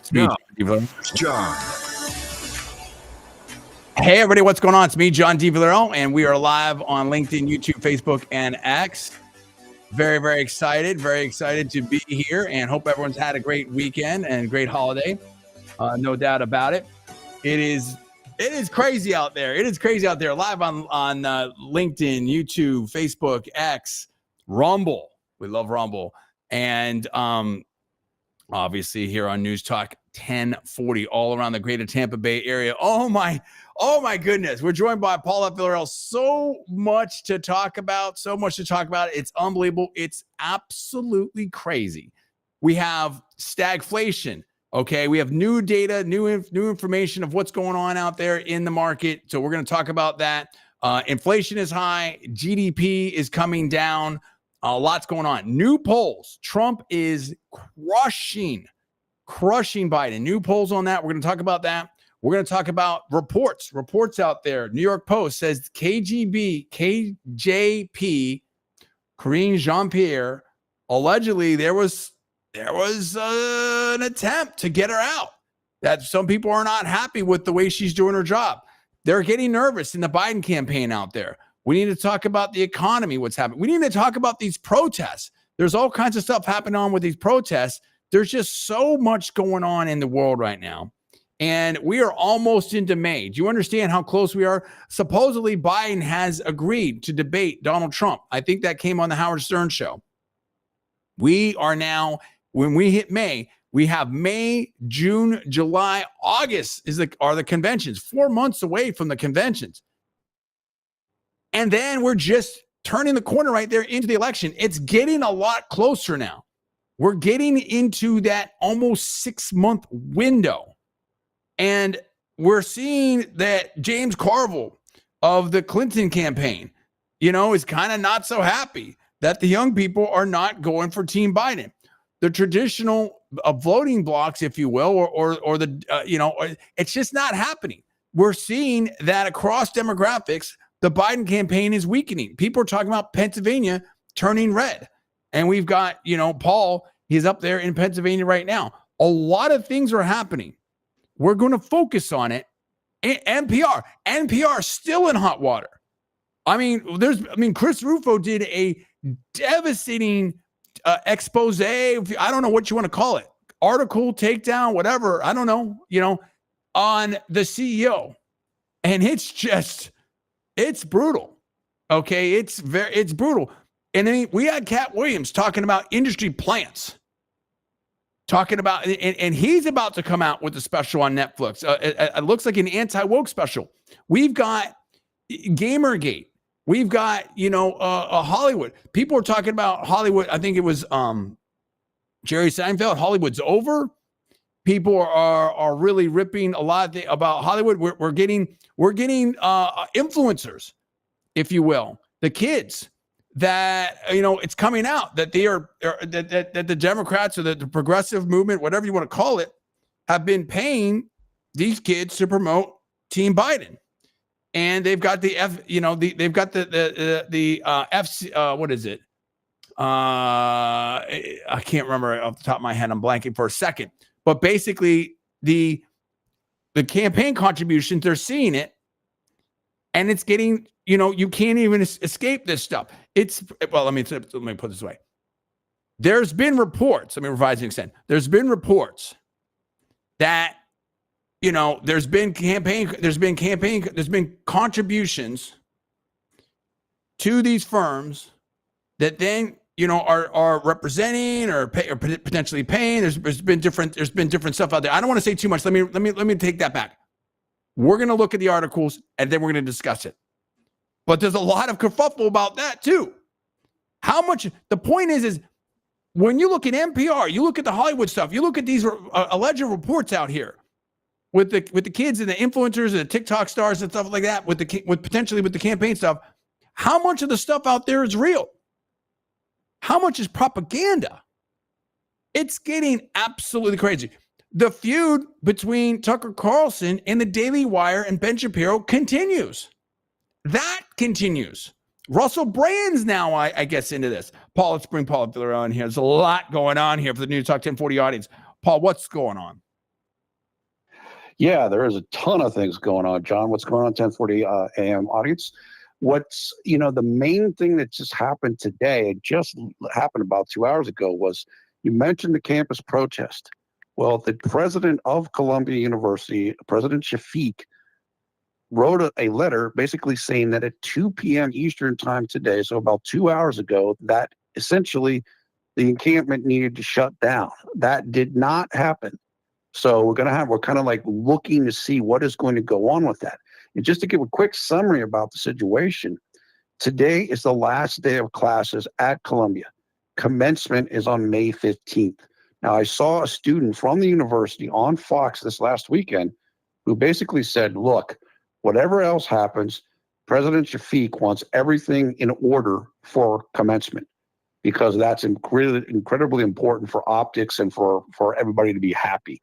It's me, No, John. John. Hey, everybody, what's going on? It's me, John Villarreal, and we are live on LinkedIn, YouTube, Facebook, and X. Very, very excited to be here, and hope everyone's had a great weekend and great holiday. No doubt about it. It is crazy out there. It is crazy out there. Live on LinkedIn, YouTube, Facebook, X, Rumble. We love Rumble, and obviously here on Newstalk 1040, all around the greater Tampa Bay area. Oh my goodness. We're joined by Paul at Villarreal. So much to talk about. It's unbelievable. It's absolutely crazy. We have stagflation. Okay. We have new data, new information of what's going on out there in the market. So we're going to talk about that. Inflation is high. GDP is coming down. Lots going on. New polls. Trump is crushing Biden. New polls on that. We're going to talk about that. We're going to talk about reports out there. New York Post says KJP, Karine Jean-Pierre, allegedly there was an attempt to get her out. That some people are not happy with the way she's doing her job. They're getting nervous in the Biden campaign out there. We need to talk about the economy, what's happening. We need to talk about these protests. There's all kinds of stuff happening on with these protests. There's just so much going on in the world right now. And we are almost into May. Do you understand how close we are? Supposedly, Biden has agreed to debate Donald Trump. I think that came on the Howard Stern show. We are now, when we hit May, we have May, June, July, August are the conventions. 4 months away from the conventions. And then we're just turning the corner right there into the election. It's getting a lot closer now. We're getting into that almost 6-month window. And we're seeing that James Carville of the Clinton campaign, is kind of not so happy that the young people are not going for Team Biden. The traditional voting blocks, if you will, or the, it's just not happening. We're seeing that across demographics, the Biden campaign is weakening. People are talking about Pennsylvania turning red. And we've got, Paul, he's up there in Pennsylvania right now. A lot of things are happening. We're going to focus on it. NPR still in hot water. Chris Rufo did a devastating expose. I don't know what you want to call it. Article, takedown, whatever. I don't know, on the CEO. And it's brutal. Okay. It's brutal. And then we had Cat Williams talking about industry plants, talking about, and he's about to come out with a special on Netflix. It looks like an anti-woke special. We've got Gamergate. We've got, Hollywood. People are talking about Hollywood. I think it was Jerry Seinfeld. Hollywood's over. People are really ripping a lot about Hollywood. We're getting influencers, if you will, the kids that, it's coming out that they are that the Democrats or the progressive movement, whatever you want to call it, have been paying these kids to promote Team Biden. And they've got they've got the FC, what is it? I can't remember off the top of my head. I'm blanking for a second. But basically, the campaign contributions, they're seeing it, and it's getting, you can't even escape this stuff. Let me put it this way. There's been reports, let me revise and extend. There's been reports that, there's been contributions to these firms that then, are representing or potentially paying. There's been different stuff out there. I don't want to say too much. Let me take that back. We're going to look at the articles and then we're going to discuss it. But there's a lot of kerfuffle about that too. How much? The point is when you look at NPR, you look at the Hollywood stuff, you look at these alleged reports out here with the kids and the influencers and the TikTok stars and stuff like that, with potentially with the campaign stuff. How much of the stuff out there is real? How much is propaganda? It's getting absolutely crazy. The feud between Tucker Carlson and the Daily Wire and Ben Shapiro continues. That continues. Russell Brand's now, I guess, into this. Paul, let's bring Paul Villarreal in here. There's a lot going on here for the Newstalk 1040 audience. Paul, what's going on? Yeah, there is a ton of things going on, John. What's going on, 1040 AM audience? What's, the main thing that just happened today, it just happened about 2 hours ago, was you mentioned the campus protest. Well, the president of Columbia University, President Shafiq, wrote a letter basically saying that at 2 p.m. Eastern time today, so about 2 hours ago, that essentially the encampment needed to shut down. That did not happen. So we're kind of like looking to see what is going to go on with that. And just to give a quick summary about the situation, today is the last day of classes at Columbia. Commencement is on May 15th. Now, I saw a student from the university on Fox this last weekend who basically said, look, whatever else happens, President Shafiq wants everything in order for commencement, because that's incredibly important for optics and for everybody to be happy.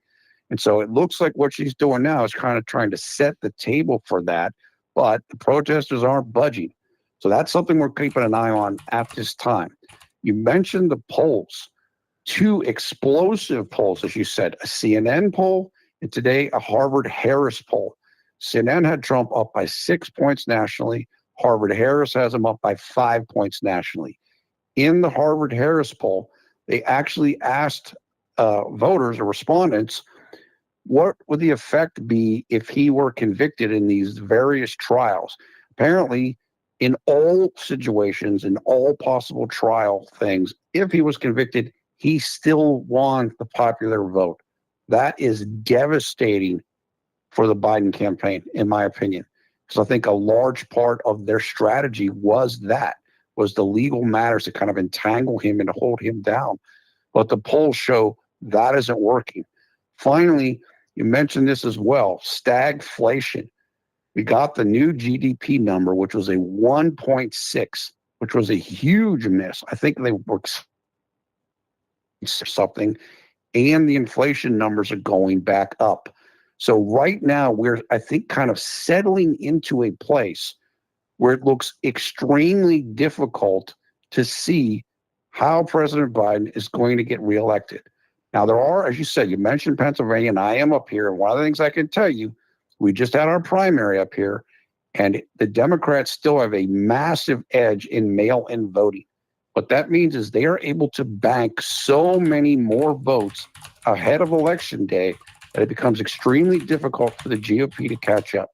And so it looks like what she's doing now is kind of trying to set the table for that, but the protesters aren't budging. So that's something we're keeping an eye on at this time. You mentioned the polls, 2 explosive polls, as you said, a CNN poll and today a Harvard-Harris poll. CNN had Trump up by 6 points nationally. Harvard-Harris has him up by 5 points nationally. In the Harvard-Harris poll, they actually asked voters or respondents, what would the effect be if he were convicted in these various trials? Apparently, in all situations, in all possible trial things, if he was convicted, he still won the popular vote. That is devastating for the Biden campaign, in my opinion. So I think a large part of their strategy was the legal matters to kind of entangle him and hold him down. But the polls show that isn't working. Finally, you mentioned this as well, stagflation. We got the new GDP number, which was a 1.6, which was a huge miss. I think they were something, and the inflation numbers are going back up. So right now we're, I think, kind of settling into a place where it looks extremely difficult to see how President Biden is going to get reelected. Now, there are, as you said, you mentioned Pennsylvania, and I am up here. And one of the things I can tell you, we just had our primary up here, and the Democrats still have a massive edge in mail-in voting. What that means is they are able to bank so many more votes ahead of Election Day that it becomes extremely difficult for the GOP to catch up.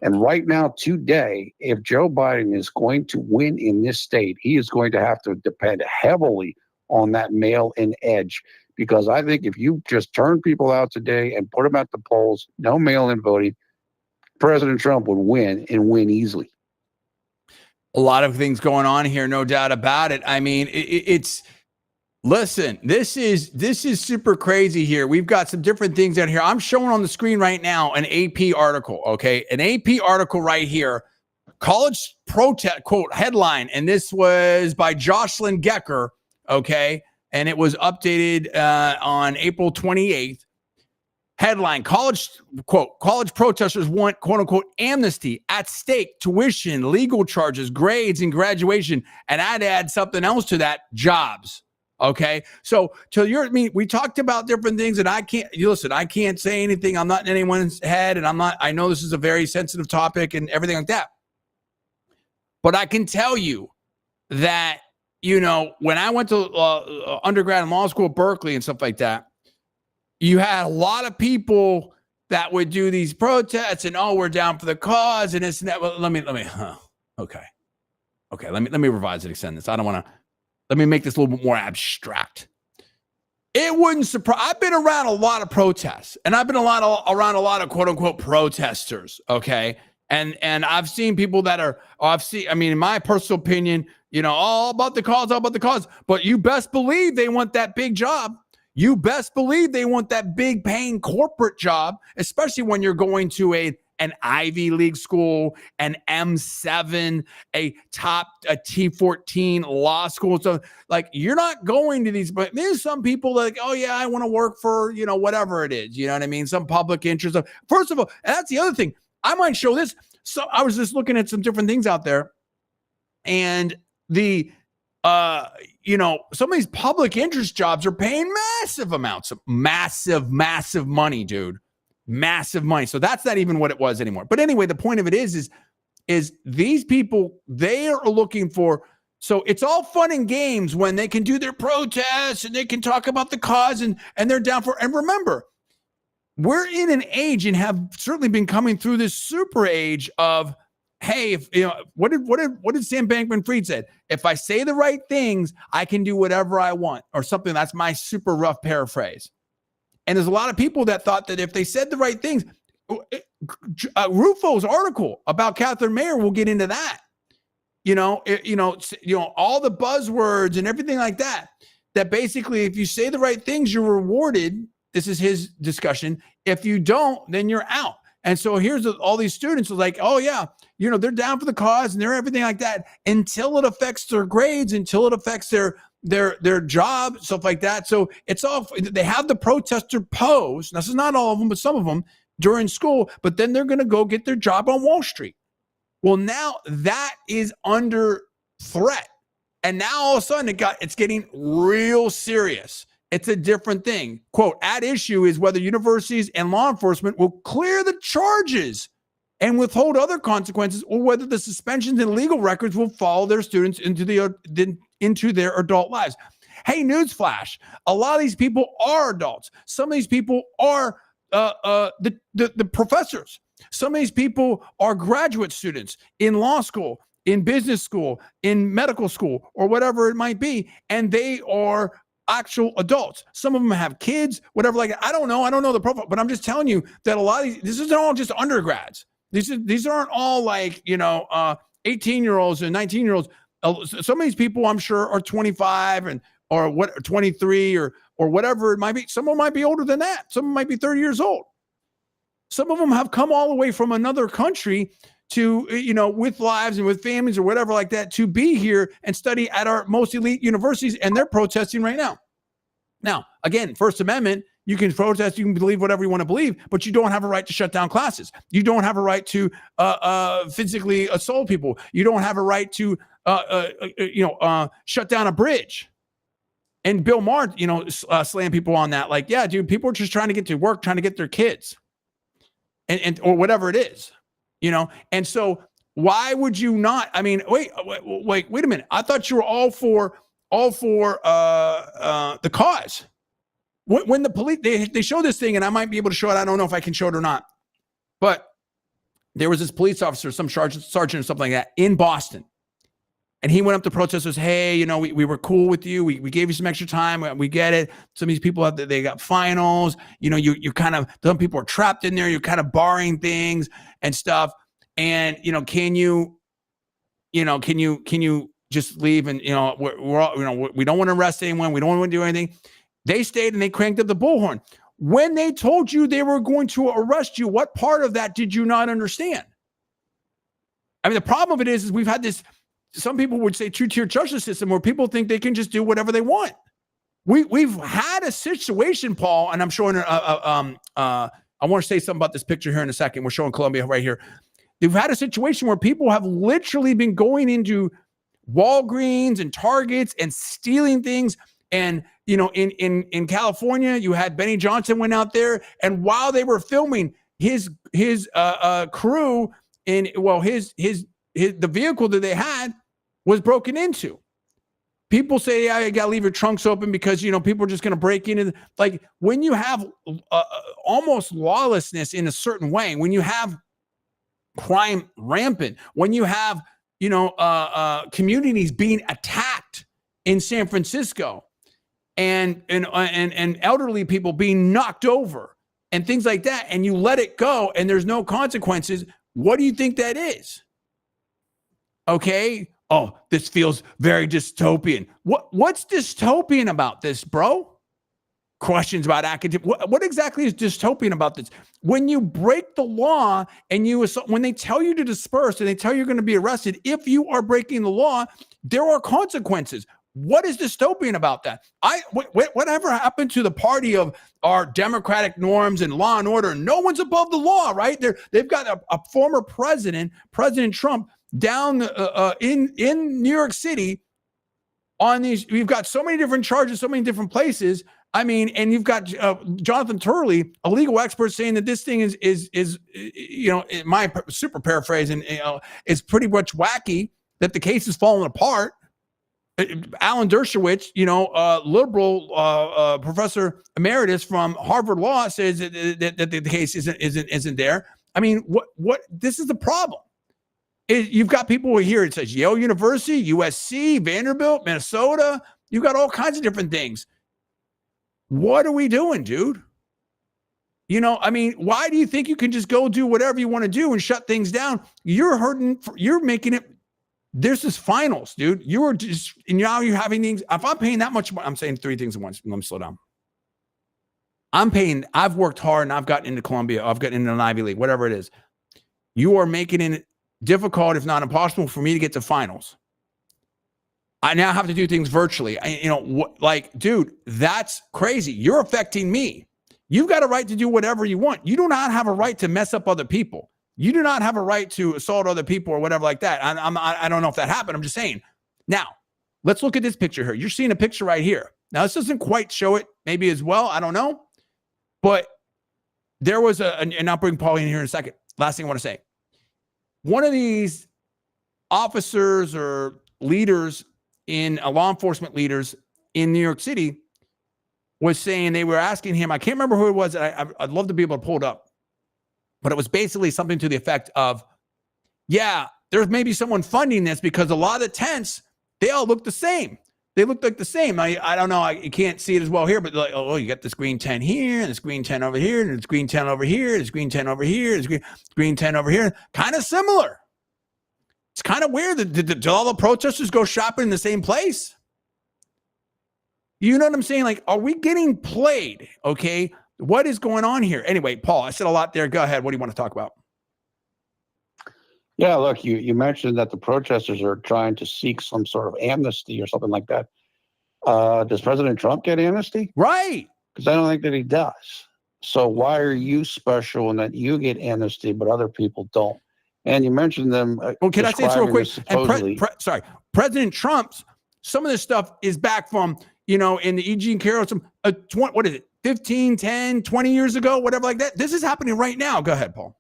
And right now, today, if Joe Biden is going to win in this state, he is going to have to depend heavily on that mail-in edge. Because I think if you just turn people out today and put them at the polls, no mail-in voting, President Trump would win and win easily. A lot of things going on here, no doubt about it. I mean, it's listen, this is super crazy here. We've got some different things out here. I'm showing on the screen right now an AP article, okay? An AP article right here. College protest, quote, headline, and this was by Jocelyn Gecker, okay? And it was updated on April 28th. Headline, college protesters want, quote unquote, amnesty at stake, tuition, legal charges, grades, and graduation. And I'd add something else to that, jobs. Okay. So we talked about different things, and I can't say anything. I'm not in anyone's head, and I know this is a very sensitive topic and everything like that. But I can tell you that, when I went to undergrad and law school at Berkeley and stuff like that, you had a lot of people that would do these protests and, we're down for the cause and this and that. Well, let me revise and extend this. I don't want to, let me make this a little bit more abstract. It wouldn't surprise, I've been around a lot of protests, and I've been around a lot of quote unquote protesters. Okay. And I've seen people that are, in my personal opinion, all about the cause, but you best believe they want that big job. You best believe they want that big paying corporate job, especially when you're going to an Ivy League school, an M7, a T14 law school. So like, you're not going to these, but there's some people like, oh yeah, I want to work for, whatever it is, you know what I mean? Some public interest. First of all, and that's the other thing. I might show this. So I was just looking at some different things out there, and some of these public interest jobs are paying massive amounts of massive money, dude. massive money. So that's not even what it was anymore. But anyway, the point of it is these people, they are looking for, so it's all fun and games when they can do their protests and they can talk about the cause and they're down for, and remember, we're in an age and have certainly been coming through this super age of, hey, if you know, what did Sam Bankman-Fried said? If I say the right things, I can do whatever I want, or something. That's my super rough paraphrase. And there's a lot of people that thought that if they said the right things, Rufo's article about Catherine Mayer, we'll get into that. All the buzzwords and everything like that, that basically if you say the right things, you're rewarded. This is his discussion. If you don't, then you're out. And so here's all these students are like, oh yeah, they're down for the cause and they're everything like that until it affects their grades, until it affects their job, stuff like that. So it's all, they have the protester pose. This is not all of them, but some of them during school, but then they're going to go get their job on Wall Street. Well, now that is under threat. And now all of a sudden it's getting real serious. It's a different thing. Quote, at issue is whether universities and law enforcement will clear the charges and withhold other consequences, or whether the suspensions and legal records will follow their students into their adult lives. Hey, newsflash, a lot of these people are adults. Some of these people are the professors. Some of these people are graduate students in law school, in business school, in medical school, or whatever it might be, and they are actual adults. Some of them have kids, whatever like that. I don't know the profile, but I'm just telling you that a lot of this isn't all just undergrads. These aren't all like 18-year-olds and 19-year-olds. Some of these people I'm sure are 25 or 23 or whatever it might be. Some of them might be older than that. Some of them might be 30 years old. Some of them have come all the way from another country to, with lives and with families or whatever like that, to be here and study at our most elite universities, and they're protesting right now. Now, again, First Amendment, you can protest, you can believe whatever you want to believe, but you don't have a right to shut down classes. You don't have a right to physically assault people. You don't have a right to, shut down a bridge. And Bill Maher, slam people on that. Like, yeah, dude, people are just trying to get to work, trying to get their kids and or whatever it is. And so why would you not? I mean, wait a minute. I thought you were all for the cause. When the police, they show this thing, and I might be able to show it. I don't know if I can show it or not, but there was this police officer, some sergeant or something like that in Boston. And he went up to protesters. Hey, we were cool with you. We gave you some extra time. We get it. Some of these people they got finals. You kind of, some people are trapped in there. You're kind of barring things and stuff. And can you just leave? And we're all, we don't want to arrest anyone. We don't want to do anything. They stayed and they cranked up the bullhorn. When they told you they were going to arrest you, what part of that did you not understand? I mean, the problem of it is we've had this. Some people would say two-tier justice system where people think they can just do whatever they want. We've had a situation, Paul, and I'm showing. I want to say something about this picture here in a second. We're showing Columbia right here. We've had a situation where people have literally been going into Walgreens and Targets and stealing things. And in California, you had Benny Johnson went out there, and while they were filming, his crew the vehicle that they had was broken into. People say, yeah, you got to leave your trunks open because, people are just going to break in. Like when you have almost lawlessness in a certain way, when you have crime rampant, when you have, communities being attacked in San Francisco and elderly people being knocked over and things like that, and you let it go and there's no consequences, what do you think that is? Okay. Oh, this feels very dystopian. What's dystopian about this, bro? Questions about academic. What exactly is dystopian about this? When you break the law and when they tell you to disperse and they tell you you're going to be arrested, if you are breaking the law, there are consequences. What is dystopian about that? Whatever happened to the party of our democratic norms and law and order? No one's above the law, right? They've got a former President Trump, down in New York City on these. We've got so many different charges, so many different places. I mean, and you've got Jonathan Turley, a legal expert, saying that this thing is my super paraphrase, and is pretty much wacky, that the case is falling apart. Alan Dershowitz, liberal professor emeritus from Harvard Law, says that the case isn't there. I mean, what? This is the problem. You've got people here. It says Yale University, USC, Vanderbilt, Minnesota. You've got all kinds of different things. What are we doing, dude? I mean, why do you think you can just go do whatever you want to do and shut things down? You're hurting. You're making it. There's this finals, dude. You were just, and now you're having things. If I'm paying that much, I'm saying three things at once. Let me slow down. I've worked hard and I've gotten into Columbia. I've gotten into an Ivy League, whatever it is. You are making it difficult, if not impossible, for me to get to finals. I now have to do things virtually. Dude, that's crazy. You're affecting me. You've got a right to do whatever you want. You do not have a right to mess up other people. You do not have a right to assault other people or whatever like that. I don't know if that happened. I'm just saying. Now, let's look at this picture here. You're seeing a picture right here. Now, this doesn't quite show it maybe as well. I don't know. But there was and I'll bring Paul in here in a second. Last thing I want to say. One of these officers or leaders law enforcement leaders in New York City was saying, they were asking him, I can't remember who it was. I'd love to be able to pull it up. But it was basically something to the effect of, yeah, there's maybe someone funding this because a lot of the tents, they all look the same. They look like the same. I don't know. You can't see it as well here, but you got this green tent here, and this green tent over here, and this green tent over here, and this green tent over here, and this green tent over here. Kind of similar. It's kind of weird. Did all the protesters go shopping in the same place? You know what I'm saying? Like, are we getting played? Okay. What is going on here? Anyway, Paul, I said a lot there. Go ahead. What do you want to talk about? Yeah, look, you mentioned that the protesters are trying to seek some sort of amnesty or something like that. Does President Trump get amnesty? Right. Because I don't think that he does. So why are you special in that you get amnesty, but other people don't? And you mentioned them. Well, can I say this real quick? Supposedly, President Trump's, some of this stuff is back from, in the E. Jean Carroll, what is it, 15, 10, 20 years ago, whatever like that. This is happening right now. Go ahead, Paul.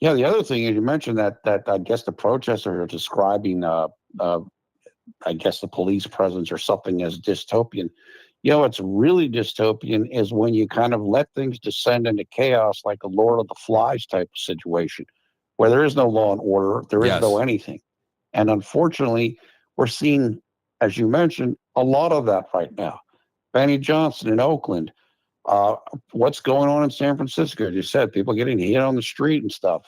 Yeah, the other thing is you mentioned that I guess the protesters are describing, I guess, the police presence or something as dystopian. What's really dystopian is when you kind of let things descend into chaos, like a Lord of the Flies type of situation, where there is no law and order, there is no anything. And unfortunately, we're seeing, as you mentioned, a lot of that right now. Benny Johnson in Oakland, what's going on in San Francisco? As you said, people getting hit on the street and stuff.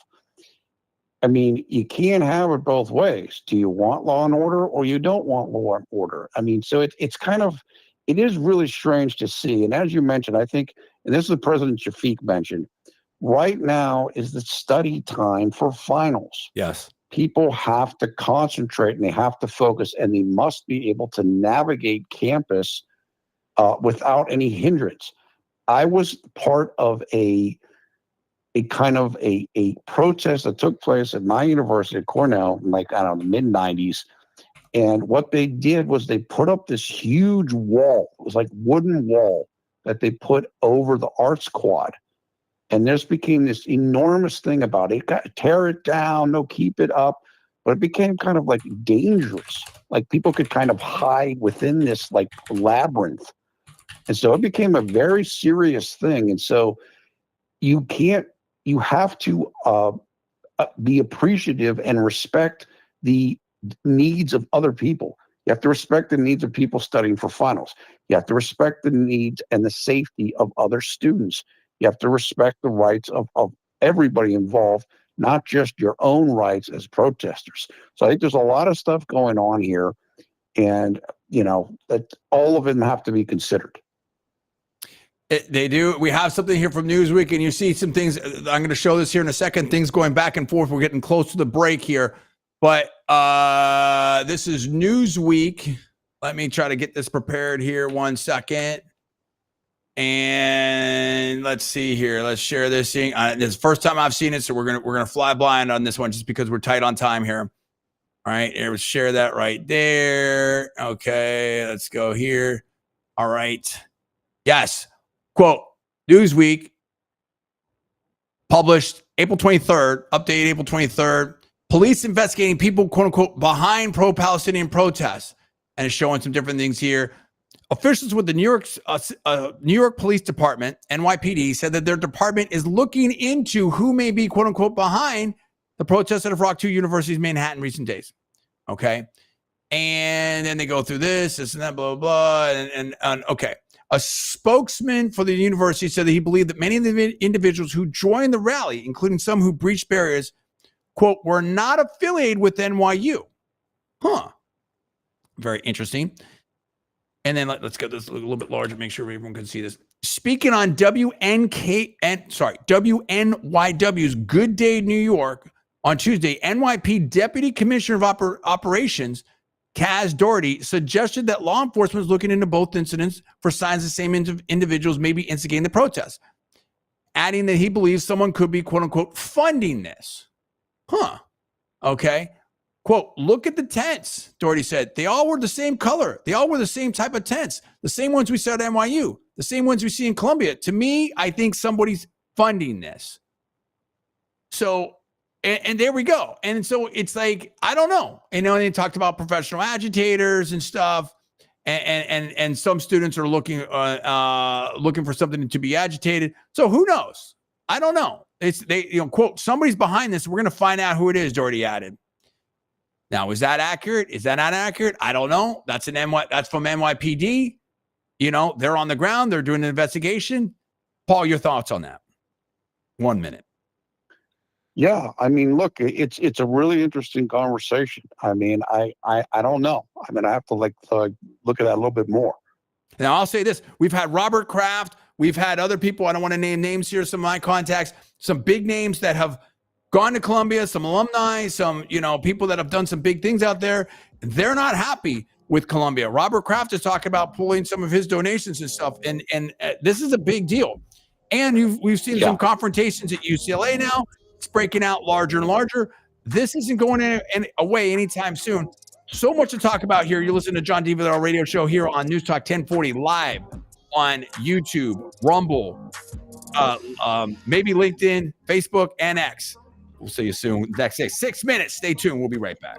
I mean, you can't have it both ways. Do you want law and order or you don't want law and order? I mean, so it's kind of, it is really strange to see. And as you mentioned, I think, and this is what President Shafiq mentioned, right now is the study time for finals. Yes. People have to concentrate and they have to focus and they must be able to navigate campus without any hindrance. I was part of a kind of a protest that took place at my university at Cornell, like, I don't know, the mid-90s. And what they did was they put up this huge wall. It was like wooden wall that they put over the arts quad. And this became this enormous thing about it. Tear it down, no, keep it up. But it became kind of like dangerous. Like people could kind of hide within this like labyrinth. And so it became a very serious thing. And so you have to be appreciative and respect the needs of other people. You have to respect the needs of people studying for finals. You have to respect the needs and the safety of other students. You have to respect the rights of everybody involved, not just your own rights as protesters. So I think there's a lot of stuff going on here, and that all of them have to be considered. They do. We have something here from Newsweek, and you see some things. I'm going to show this here in a second. Things going back and forth. We're getting close to the break here, but this is Newsweek. Let me try to get this prepared here. 1 second. And let's see here. Let's share this thing. This is the first time I've seen it, so we're gonna fly blind on this one just because we're tight on time here. All right, here, share that right there. Okay, let's go here. All right. Yes. Quote, Newsweek published April 23rd, updated April 23rd. Police investigating people, quote unquote, behind pro-Palestinian protests. And it's showing some different things here. Officials with the New York Police Department, NYPD, said that their department is looking into who may be, quote unquote, behind the protests at Rock 2 University's Manhattan recent days. Okay. And then they go through this and that, blah, blah, blah. And okay. A spokesman for the university said that he believed that many of the individuals who joined the rally, including some who breached barriers, quote, were not affiliated with NYU. Huh. Very interesting. And then let's get this a little bit larger, make sure everyone can see this. Speaking on WNYW's Good Day New York on Tuesday, NYP Deputy Commissioner of Operations, Kaz Doherty, suggested that law enforcement is looking into both incidents for signs the same individuals may be instigating the protests, adding that he believes someone could be, quote unquote, funding this. Huh. Okay. Quote, look at the tents, Doherty said. They all were the same color. They all were the same type of tents. The same ones we saw at NYU. The same ones we see in Columbia. To me, I think somebody's funding this. So, and there we go. And so it's like, I don't know. And they talked about professional agitators and stuff. And some students are looking for something to be agitated. So who knows? I don't know. Quote, somebody's behind this. We're going to find out who it is, Doherty added. Now, is that accurate? Is that not accurate? I don't know. That's from NYPD. They're on the ground. They're doing an investigation. Paul, your thoughts on that? 1 minute. Yeah, I mean, look, it's a really interesting conversation. I mean, I don't know. I mean, I have to look at that a little bit more. Now, I'll say this. We've had Robert Kraft. We've had other people. I don't want to name names here. Some of my contacts, some big names that have gone to Columbia, some alumni, some, people that have done some big things out there. They're not happy with Columbia. Robert Kraft is talking about pulling some of his donations and stuff. And this is a big deal. And we've seen some confrontations at UCLA now. It's breaking out larger and larger. This isn't going away anytime soon. So much to talk about here. You're listening to John D. Villarreal radio show here on Newstalk 1040 live on YouTube, Rumble, maybe LinkedIn, Facebook, and X. We'll see you soon. Next day, 6 minutes. Stay tuned. We'll be right back.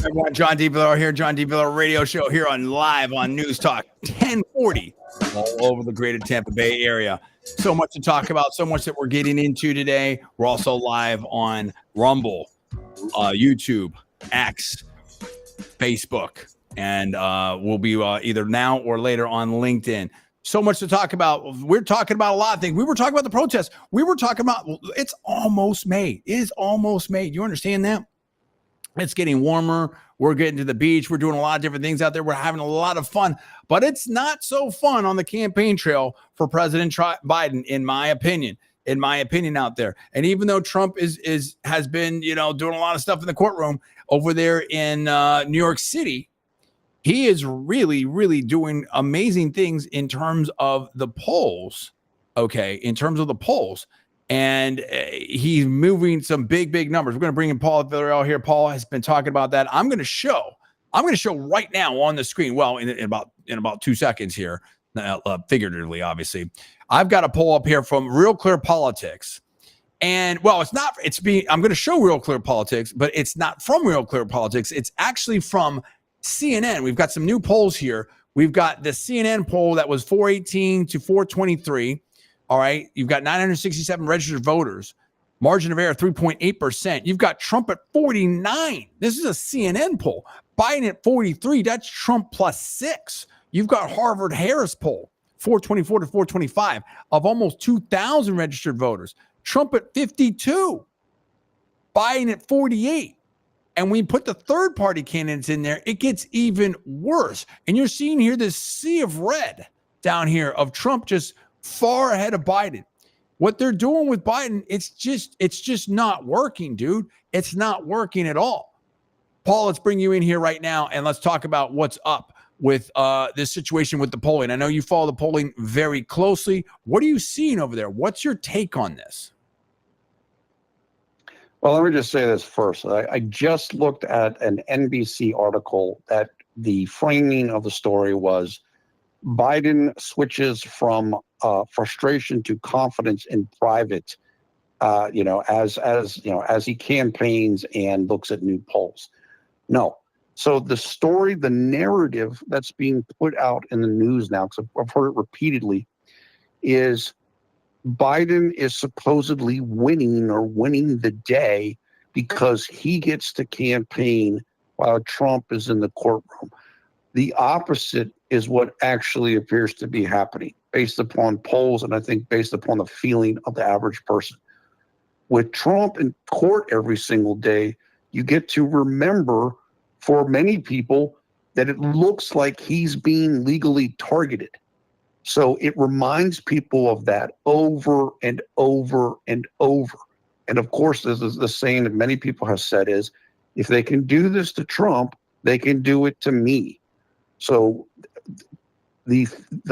Everyone, John D. Villarreal here, John D. Villarreal radio show here live on Newstalk 1040 all over the greater Tampa Bay area. So much to talk about, so much that we're getting into today. We're also live on Rumble, YouTube, X, Facebook, and we'll be either now or later on LinkedIn. So much to talk about. We're talking about a lot of things. We were talking about the protests. We were talking about it's almost May. It is almost May. You understand that? It's getting warmer. We're getting to the beach. We're doing a lot of different things out there. We're having a lot of fun, but it's not so fun on the campaign trail for President Biden, in my opinion. Out there. And even though Trump has been, doing a lot of stuff in the courtroom over there in New York City, he is really, really doing amazing things in terms of the polls. Okay, in terms of the polls. And he's moving some big numbers. We're going to bring in Paul Villarreal here. Paul has been talking about that. I'm going to show right now on the screen. Well, in about 2 seconds here, figuratively, obviously. I've got a poll up here from Real Clear Politics. And well, I'm going to show Real Clear Politics, but it's not from Real Clear Politics. It's actually from CNN. We've got some new polls here. We've got the CNN poll that was 418 to 423. All right. You've got 967 registered voters, margin of error 3.8%. You've got Trump at 49. This is a CNN poll. Biden at 43. That's Trump plus 6. You've got Harvard Harris poll, 424 to 425, of almost 2,000 registered voters. Trump at 52. Biden at 48. And when you put the third party candidates in there, it gets even worse. And you're seeing here this sea of red down here of Trump just far ahead of Biden. What they're doing with Biden, it's just not working, dude. It's not working at all. Paul, let's bring you in here right now and let's talk about what's up with this situation with the polling. I know you follow the polling very closely. What are you seeing over there? What's your take on this? Well, let me just say this first. I just looked at an NBC article that the framing of the story was Biden switches from frustration to confidence in private, as he campaigns and looks at new polls. No. So the story, the narrative that's being put out in the news now, because I've heard it repeatedly, is Biden is supposedly winning the day because he gets to campaign while Trump is in the courtroom. The opposite is what actually appears to be happening based upon polls, and I think based upon the feeling of the average person. With Trump in court every single day, you get to remember, for many people, that it looks like he's being legally targeted. So it reminds people of that over and over and over. And of course, this is the saying that many people have said is, if they can do this to Trump, they can do it to me. So the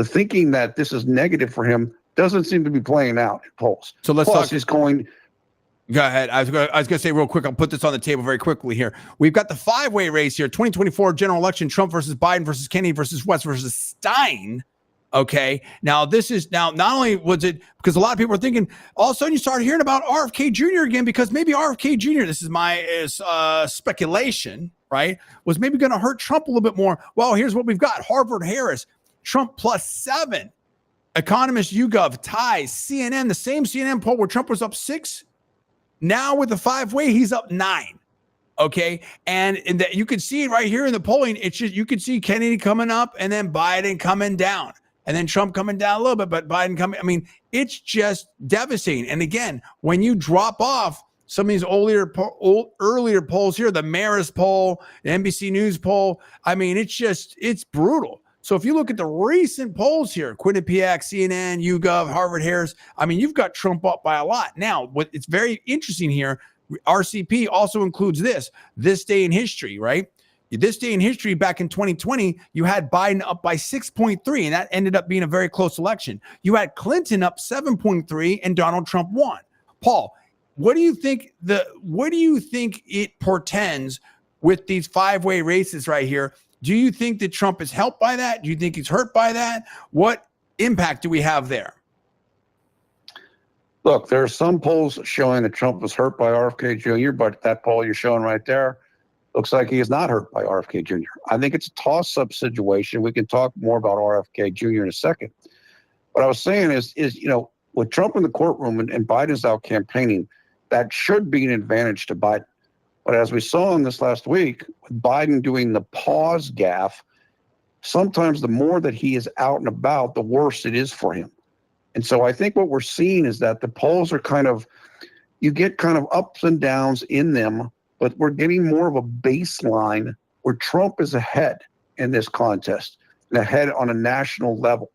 thinking that this is negative for him doesn't seem to be playing out in polls. So let's Plus, talk. He's going. Go ahead. I was going to say real quick, I'll put this on the table very quickly here. We've got the 5-way race here, 2024 general election, Trump versus Biden versus Kennedy versus West versus Stein. Okay. Now, this is not only was it because a lot of people are thinking all of a sudden you start hearing about RFK Jr. again, because maybe RFK Jr., this is my speculation, right, was maybe going to hurt Trump a little bit more. Well, here's what we've got. Harvard Harris, Trump plus 7. Economist YouGov ties CNN, the same CNN poll where Trump was up 6. Now with the 5-way, he's up 9. Okay. And that you can see it right here in the polling. It's just, you can see Kennedy coming up and then Biden coming down and then Trump coming down a little bit, but Biden coming. I mean, it's just devastating. And again, when you drop off some of these earlier polls here, the Marist poll, the NBC News poll, I mean, it's brutal. So if you look at the recent polls here, Quinnipiac, CNN, YouGov, Harvard Harris, I mean, you've got Trump up by a lot. Now, what it's very interesting here, RCP also includes this day in history, right? This day in history, back in 2020, you had Biden up by 6.3, and that ended up being a very close election. You had Clinton up 7.3, and Donald Trump won. Paul, what do you think it portends with these 5-way races right here? Do you think that Trump is helped by that? Do you think he's hurt by that? What impact do we have there? Look, there are some polls showing that Trump was hurt by RFK Jr., but that poll you're showing right there, Looks like he is not hurt by RFK Jr. I think it's a toss-up situation. We can talk more about RFK Jr. in a second. What I was saying is with Trump in the courtroom and Biden's out campaigning, that should be an advantage to Biden. But as we saw in this last week, with Biden doing the pause gaffe, sometimes the more that he is out and about, the worse it is for him. And so I think what we're seeing is that the polls are you get kind of ups and downs in them, but we're getting more of a baseline where Trump is ahead in this contest and ahead on a national level.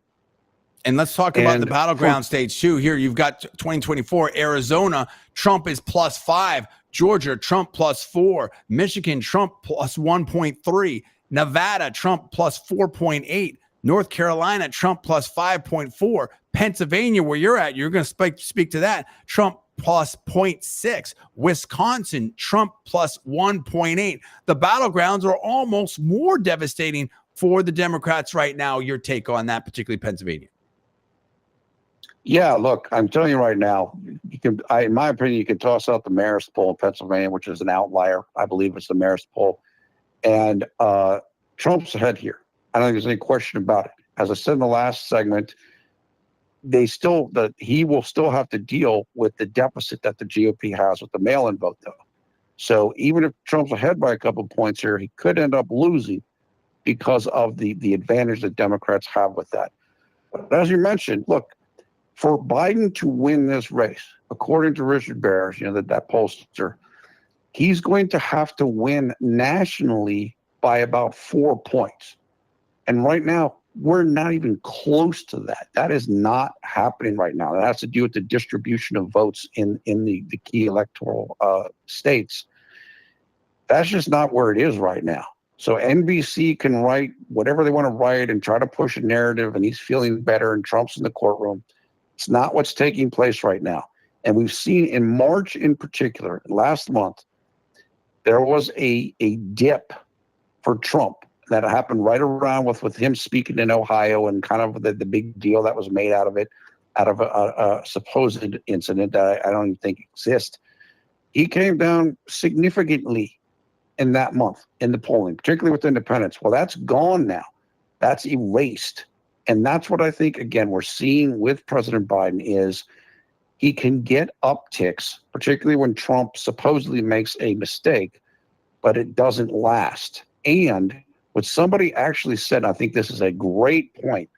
And let's talk about the battleground states too. Here you've got 2024 Arizona, Trump is +5, Georgia, Trump +4, Michigan, Trump +1.3, Nevada, Trump +4.8, North Carolina, Trump +5.4, Pennsylvania, where you're at, you're going to speak to that, Trump +0.6, Wisconsin, Trump +1.8. The battlegrounds are almost more devastating for the Democrats right now. Your take on that, particularly Pennsylvania? Yeah, look, I'm telling you right now, in my opinion, you can toss out the mayor's poll in Pennsylvania, which is an outlier. I believe it's the mayor's poll. And Trump's ahead here. I don't think there's any question about it. As I said in the last segment, he will still have to deal with the deficit that the GOP has with the mail-in vote, though. So even if Trump's ahead by a couple of points here, he could end up losing because of the advantage that Democrats have with that. But as you mentioned, look, for Biden to win this race, according to Richard Bears, that pollster, he's going to have to win nationally by about 4 points. And right now, we're not even close to that. That is not happening right now. That has to do with the distribution of votes in the key electoral states. That's just not where it is right now. So NBC can write whatever they want to write and try to push a narrative, and he's feeling better and Trump's in the courtroom. It's not what's taking place right now. And we've seen in March in particular, last month, there was a dip for Trump that happened right around with him speaking in Ohio and kind of the big deal that was made out of it, out of a supposed incident that I don't even think exists. He came down significantly in that month in the polling, particularly with independents. Well, that's gone now. That's erased. And that's what I think, again, we're seeing with President Biden is he can get upticks, particularly when Trump supposedly makes a mistake, but it doesn't last. And what somebody actually said, I think this is a great point,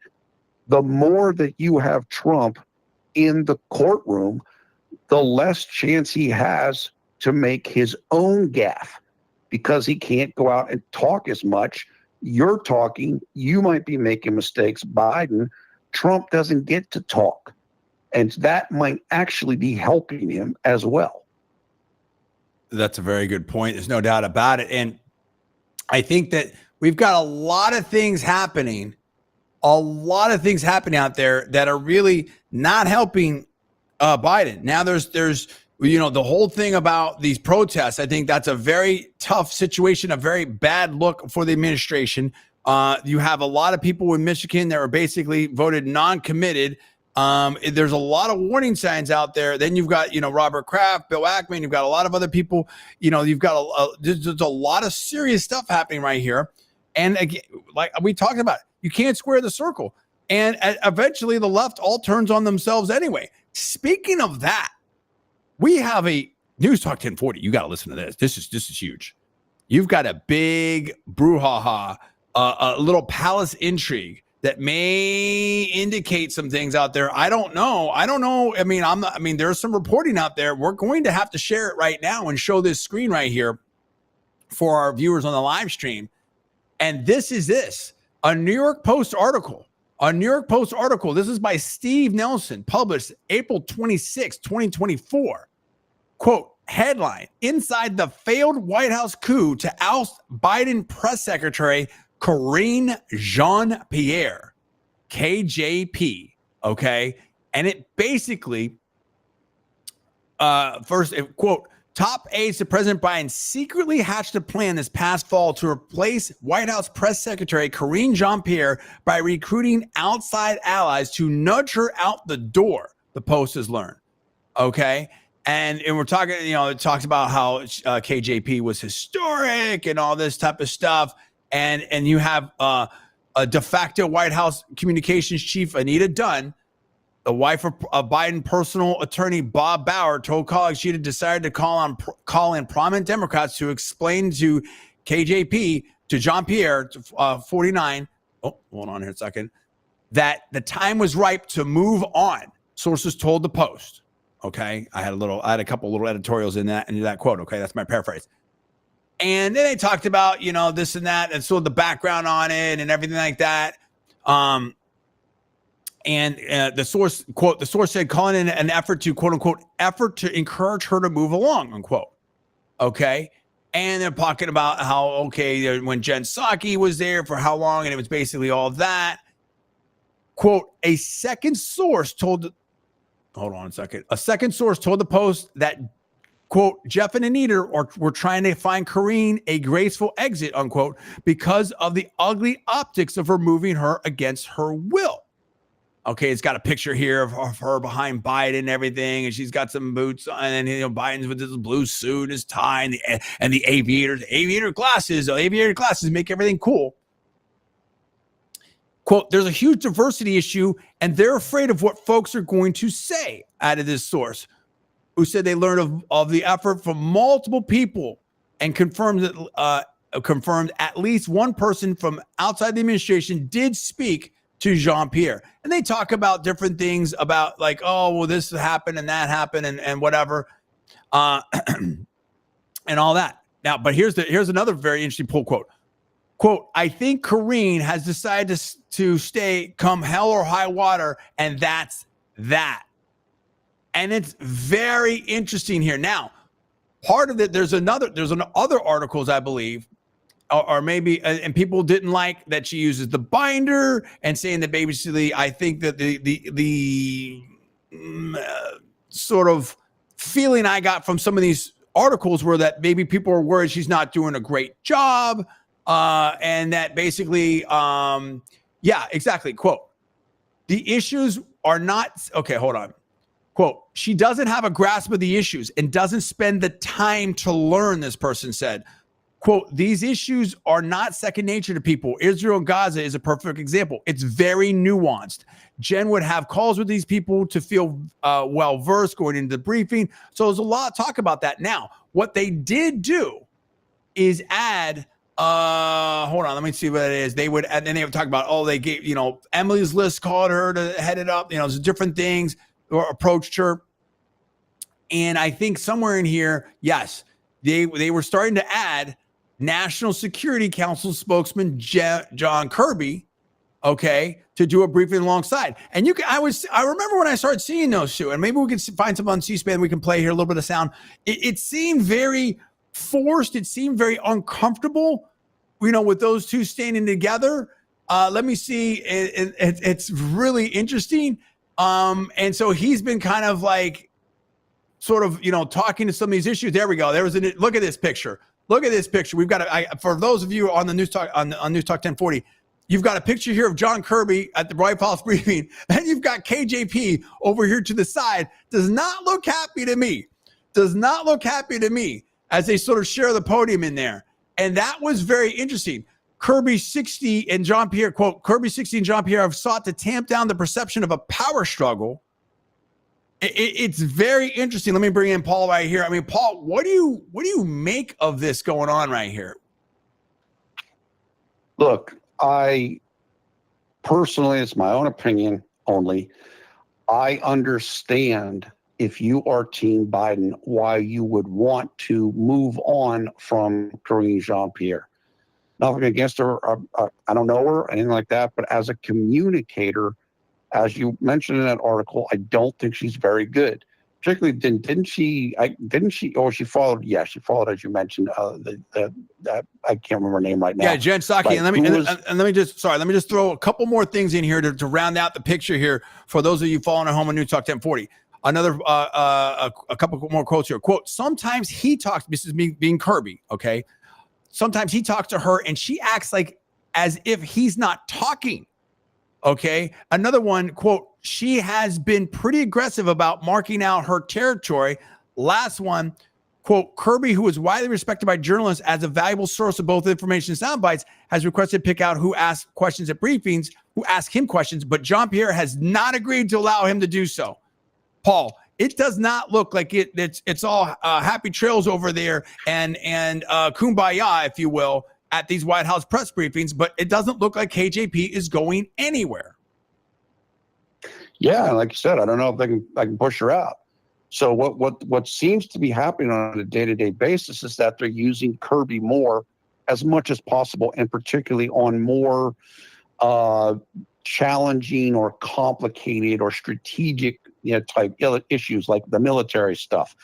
the more that you have Trump in the courtroom, the less chance he has to make his own gaffe because he can't go out and talk as much. You're talking, you might be making mistakes. Biden, Trump doesn't get to talk. And that might actually be helping him as well. That's a very good point. There's no doubt about it. And I think that we've got a lot of things happening out there that are really not helping Biden. Now there's the whole thing about these protests. I think that's a very tough situation, a very bad look for the administration. You have a lot of people in Michigan that are basically voted non-committed. There's a lot of warning signs out there. Then you've got, Robert Kraft, Bill Ackman. You've got a lot of other people. You've got there's a lot of serious stuff happening right here. And again, like we talked about, you can't square the circle. And eventually the left all turns on themselves anyway. Speaking of that, we have a Newstalk 1040. You got to listen to this. This is huge. You've got a big brouhaha, a little palace intrigue that may indicate some things out there. I don't know. There's some reporting out there. We're going to have to share it right now and show this screen right here for our viewers on the live stream. And this is a New York Post article. This is by Steve Nelson, published April 26, 2024. Quote, headline, inside the failed White House coup to oust Biden press secretary Karine Jean-Pierre, KJP, okay? And it basically, quote, top aides to President Biden secretly hatched a plan this past fall to replace White House press secretary Karine Jean-Pierre by recruiting outside allies to nudge her out the door, the Post has learned, okay? And we're talking, it talks about how KJP was historic and all this type of stuff. And you have a de facto White House communications chief, Anita Dunn, the wife of Biden personal attorney Bob Bauer, told colleagues she had decided to call in prominent Democrats to explain to KJP, to Jean-Pierre, 49. Oh, hold on here a second. That the time was ripe to move on. Sources told the Post. Okay, I had a couple little editorials in that quote. Okay, that's my paraphrase. And then they talked about this and that, and sort of the background on it and everything like that. And the source said, calling in an effort to quote unquote effort to encourage her to move along, unquote. Okay. And they're talking about how, when Jen Psaki was there for how long, and it was basically all of that. Quote, a second source told the Post that, quote, Jeff and Anita were trying to find Karine a graceful exit, unquote, because of the ugly optics of removing her against her will. Okay, it's got a picture here of her behind Biden and everything, and she's got some boots on, and Biden's with his blue suit, his tie, and the aviator glasses. Aviator glasses make everything cool. Quote, there's a huge diversity issue, and they're afraid of what folks are going to say, added this source, who said they learned of the effort from multiple people and confirmed at least one person from outside the administration did speak to Jean-Pierre. And they talk about different things about like, this happened and that happened and whatever, and all that. Now, but here's another very interesting pull quote. Quote, I think Karine has decided to stay come hell or high water, and that's that. And it's very interesting here. Now, part of it, there's other articles, I believe, or maybe, and people didn't like that she uses the binder and saying that basically, I think that the sort of feeling I got from some of these articles were that maybe people are worried she's not doing a great job. And that basically, yeah, exactly. Quote, the issues are not, okay, hold on. Quote, she doesn't have a grasp of the issues and doesn't spend the time to learn, this person said. Quote, these issues are not second nature to people. Israel and Gaza is a perfect example. It's very nuanced. Jen would have calls with these people to feel well-versed going into the briefing. So there's a lot of talk about that. Now, what they did do is add, hold on, let me see what it is. They would, and then they would talk about, they gave, Emily's List called her to head it up, there's different things, or approached her. And I think somewhere in here, yes, they were starting to add National Security Council spokesman John Kirby, to do a briefing alongside. And I remember when I started seeing those two, and maybe we can find some on C-SPAN, we can play here a little bit of sound. It seemed very forced. It seemed very uncomfortable, with those two standing together. Let me see. It's really interesting. And so he's been kind of like, sort of, talking to some of these issues. There we go. Look at this picture. Look at this picture. We've got for those of you on the Newstalk on Newstalk 1040, you've got a picture here of John Kirby at the White House briefing, and you've got KJP over here to the side. Does not look happy to me. As they sort of share the podium in there. And that was very interesting. Kirby 60 and Jean-Pierre, quote, Kirby 60 and Jean-Pierre have sought to tamp down the perception of a power struggle. It's very interesting. Let me bring in Paul right here. I mean, Paul, what do you make of this going on right here? Look, I personally, it's my own opinion only. I understand if you are Team Biden, why you would want to move on from Karine Jean-Pierre. Nothing against her. I don't know her, anything like that. But as a communicator, as you mentioned in that article, I don't think she's very good. Particularly, didn't she? Or she followed? Yeah, she followed, as you mentioned. I can't remember her name right now. Yeah, Jen Psaki. Right. And let me just throw a couple more things in here to round out the picture here for those of you following at home on Newstalk 1040. Another a couple more quotes here. Quote, sometimes he talks, this is me being Kirby, okay? Sometimes he talks to her and she acts like as if he's not talking, okay? Another one, quote, she has been pretty aggressive about marking out her territory Last one, quote, Kirby, who is widely respected by journalists as a valuable source of both information and sound bites, has requested to pick out who asks questions at briefings, who ask him questions, but Jean-Pierre has not agreed to allow him to do so. Paul, it does not look like it's all happy trails over there and kumbaya, if you will, at these White House press briefings, but it doesn't look like KJP is going anywhere. Yeah, like you said, I don't know if I can push her out. So what seems to be happening on a day-to-day basis is that they're using Kirby more as much as possible, and particularly on more challenging or complicated or strategic type issues like the military stuff.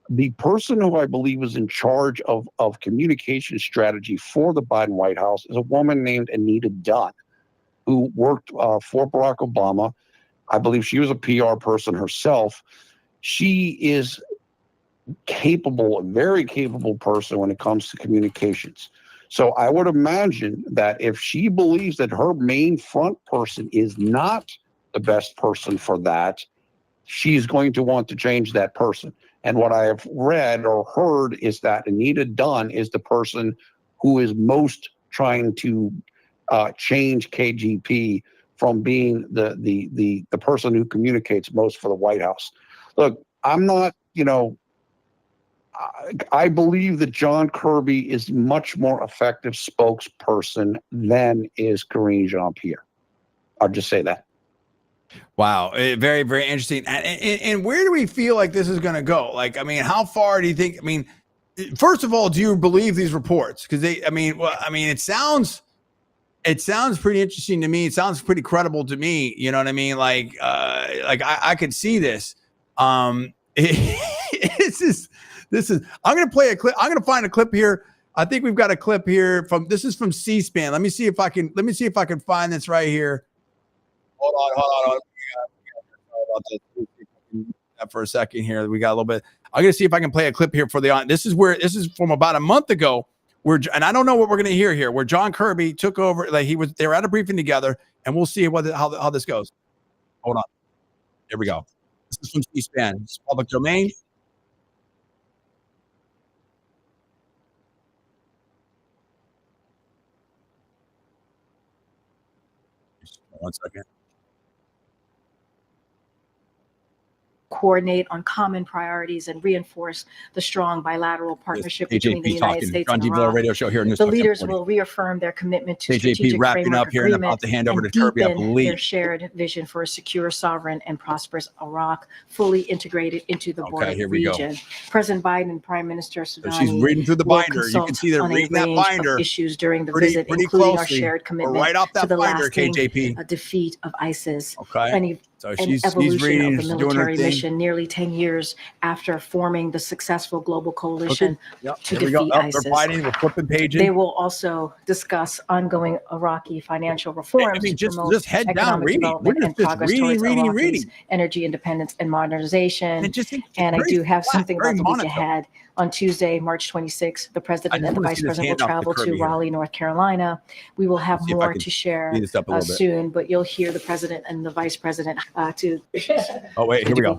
The person who I believe is in charge of communication strategy for the Biden White House is a woman named Anita Dunn, who worked for Barack Obama. I believe she was a PR person herself. She is capable, a very capable person when it comes to communications. So I would imagine that if she believes that her main front person is not the best person for that, she's going to want to change that person. And what I have read or heard is that Anita Dunn is the person who is most trying to change KGP from being the person who communicates most for the White House. Look, I'm not, I believe that John Kirby is much more effective spokesperson than is Karine Jean-Pierre. I'll just say that. Wow. Very, very interesting. And where do we feel like this is going to go? Like, I mean, how far do you think, first of all, do you believe these reports? Because it sounds pretty interesting to me. It sounds pretty credible to me. You know what I mean? Like I could see this. This is, I'm going to play a clip. I'm going to find a clip here. I think we've got a clip here this is from C-SPAN. Let me see if I can find this right here. Hold on. For a second here. We got a little bit. I'm going to see if I can play a clip here for the, this is from about a month ago and I don't know what we're going to hear here, where John Kirby took over, they were at a briefing together, and we'll see how this goes. Hold on. Here we go. This is from C-SPAN. It's public domain. One second. Coordinate on common priorities and reinforce the strong bilateral partnership between the United States and Iraq. Radio show here in the leaders will reaffirm their commitment to strategic wrapping up here and about to hand over to Kirby, I believe. Their shared vision for a secure, sovereign, and prosperous Iraq, fully integrated into the border region. President Biden and Prime Minister Soudani she's reading through the binder. You can see they're reading that binder. Issues during the visit, including our shared commitment right off that to the binder, lasting KJP. Defeat of ISIS. Okay. So she's reading, of the military mission nearly 10 years after forming the successful global coalition to defeat ISIS. They're fighting, we're flipping pages. They will also discuss ongoing Iraqi financial reforms to promote head down, economic reading. development and progress towards Iraqi's energy independence and modernization. And I do have something about the week ahead. On Tuesday, March 26th, the President and the Vice President will travel to Raleigh, North Carolina. We will have more to share soon, but you'll hear the President and the Vice President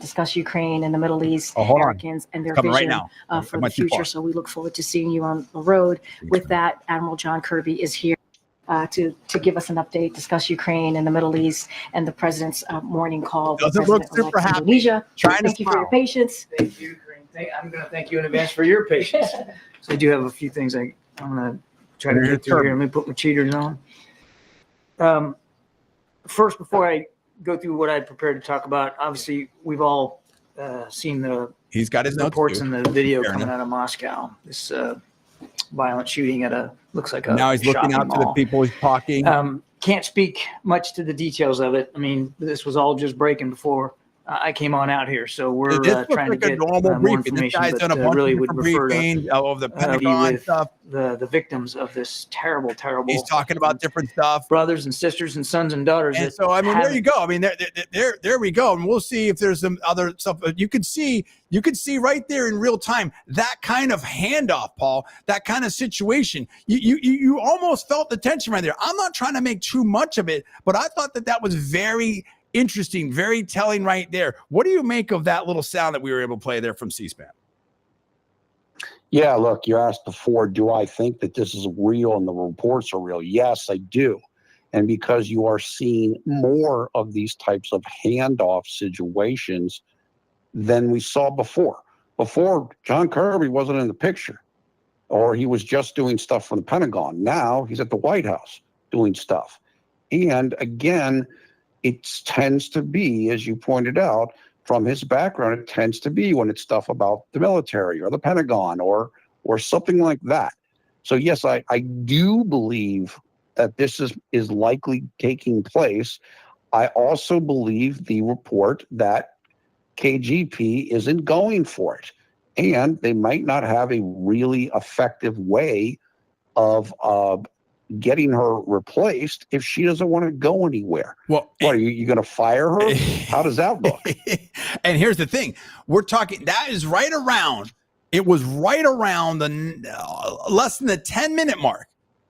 discuss Ukraine and the Middle East, Americans, and their vision for the future. So we look forward to seeing you on the road. With that, Admiral John Kirby is here to give us an update, discuss Ukraine and the Middle East, and the President's morning call. Doesn't look super happy. Indonesia. Thank you for your patience. Thank you. I'm going to thank you in advance for your patience. So I do have a few things I'm going to try to get through here. Let me put my cheaters on. First, before I go through what I prepared to talk about, obviously we've all seen he's got his reports in the video coming out of Moscow. This violent shooting at looks like a now he's looking out to the people he's talking. Can't speak much to the details of it. I mean, this was all just breaking before I came on out here, so we're trying to get more information. This guy's done a bunch really would refer to of the Pentagon stuff. The victims of this terrible. He's talking about different stuff, brothers and sisters and sons and daughters. And so I mean, there you go. I mean, there we go, and we'll see if there's some other stuff. You could see right there in real time that kind of handoff, Paul. That kind of situation. You almost felt the tension right there. I'm not trying to make too much of it, but I thought that was very interesting, very telling right there. What do you make of that little sound that we were able to play there from C-SPAN? Yeah, look, you asked before, do I think that this is real and the reports are real? Yes, I do. And because you are seeing more of these types of handoff situations than we saw before. Before, John Kirby wasn't in the picture, or he was just doing stuff from the Pentagon. Now he's at the White House doing stuff. And again, it tends to be, as you pointed out, from his background, it tends to be when it's stuff about the military or the Pentagon or something like that. So yes, I do believe that this is likely taking place. I also believe the report that KGP isn't going for it, and they might not have a really effective way of getting her replaced if she doesn't want to go anywhere. Well, what are you going to fire her? How does that look? And here's the thing: we're talking that is right around. It was right around the less than the 10-minute mark.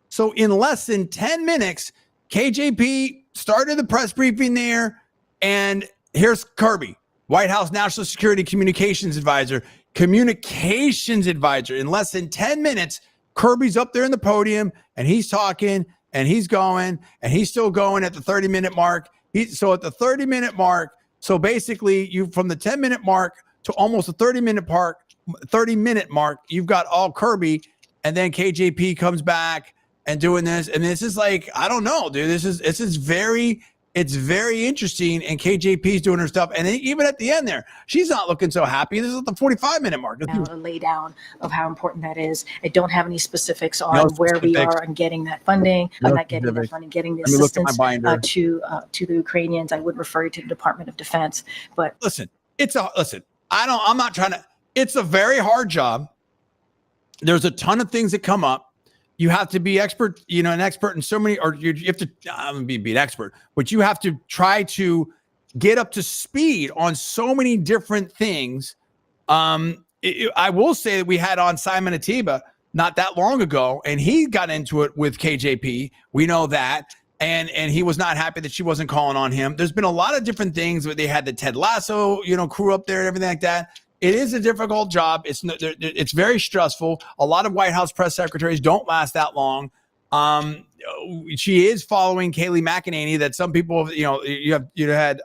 So in less than 10 minutes, KJP started the press briefing there, and here's Kirby, White House National Security Communications Advisor. In less than 10 minutes, Kirby's up there in the podium, and he's talking, and he's going, and he's still going at the 30-minute mark. So at the 30-minute mark, so basically you from the 10-minute mark to almost the 30-minute mark, you've got all Kirby, and then KJP comes back and doing this. And this is like, I don't know, dude. This is very interesting. And KJP's doing her stuff. And then even at the end there, she's not looking so happy. This is at the 45-minute mark. Now, a lay down of how important that is. I don't have any specifics on where we are on getting that funding. I'm not getting that funding, getting the assistance to the Ukrainians. I would refer you to the Department of Defense. But listen, it's a very hard job. There's a ton of things that come up. You have to be an expert in so many, or you have to be an expert, but you have to try to get up to speed on so many different things. I will say that we had on Simon Atiba not that long ago, and he got into it with KJP. We know that. And he was not happy that she wasn't calling on him. There's been a lot of different things where they had the Ted Lasso, crew up there and everything like that. It is a difficult job. It's very stressful. A lot of White House press secretaries don't last that long. She is following Kayleigh McEnany. That some people, you had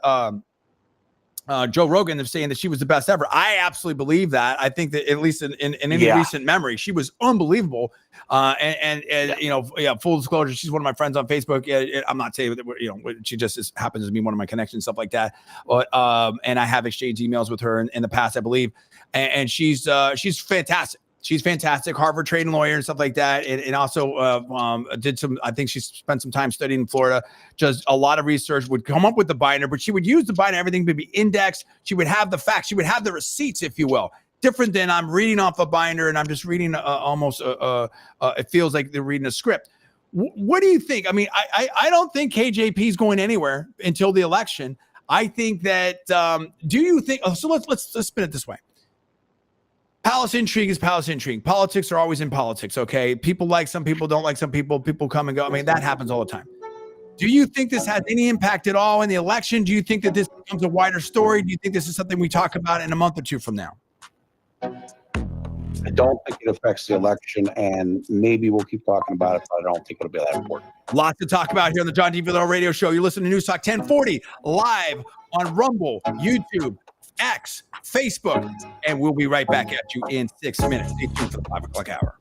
Joe Rogan saying that she was the best ever. I absolutely believe that. I think that at least in any recent memory, she was unbelievable. Full disclosure, she's one of my friends on Facebook. I'm not saying that she just happens to be one of my connections, stuff like that. But and I have exchanged emails with her in the past, I believe. And she's fantastic. She's fantastic, Harvard trained lawyer and stuff like that. And also I think she spent some time studying in Florida, just a lot of research, would come up with the binder, but she would use the binder, everything would be indexed. She would have the facts. She would have the receipts, if you will. Different than I'm reading off a binder and I'm just reading almost, it feels like they're reading a script. What do you think? I mean, I don't think KJP is going anywhere until the election. I think that, do you think, so let's spin it this way. Palace intrigue is palace intrigue. Politics are always in politics, okay? People like some people, don't like some people. People come and go. I mean, that happens all the time. Do you think this has any impact at all in the election? Do you think that this becomes a wider story? Do you think this is something we talk about in a month or two from now? I don't think it affects the election, and maybe we'll keep talking about it, but I don't think it'll be that important. Lots to talk about here on the John D. Villarreal Radio Show. You're listening to Newstalk 1040 live on Rumble, YouTube, X, Facebook, and we'll be right back at you in 6 minutes. Stay tuned for the 5 o'clock hour.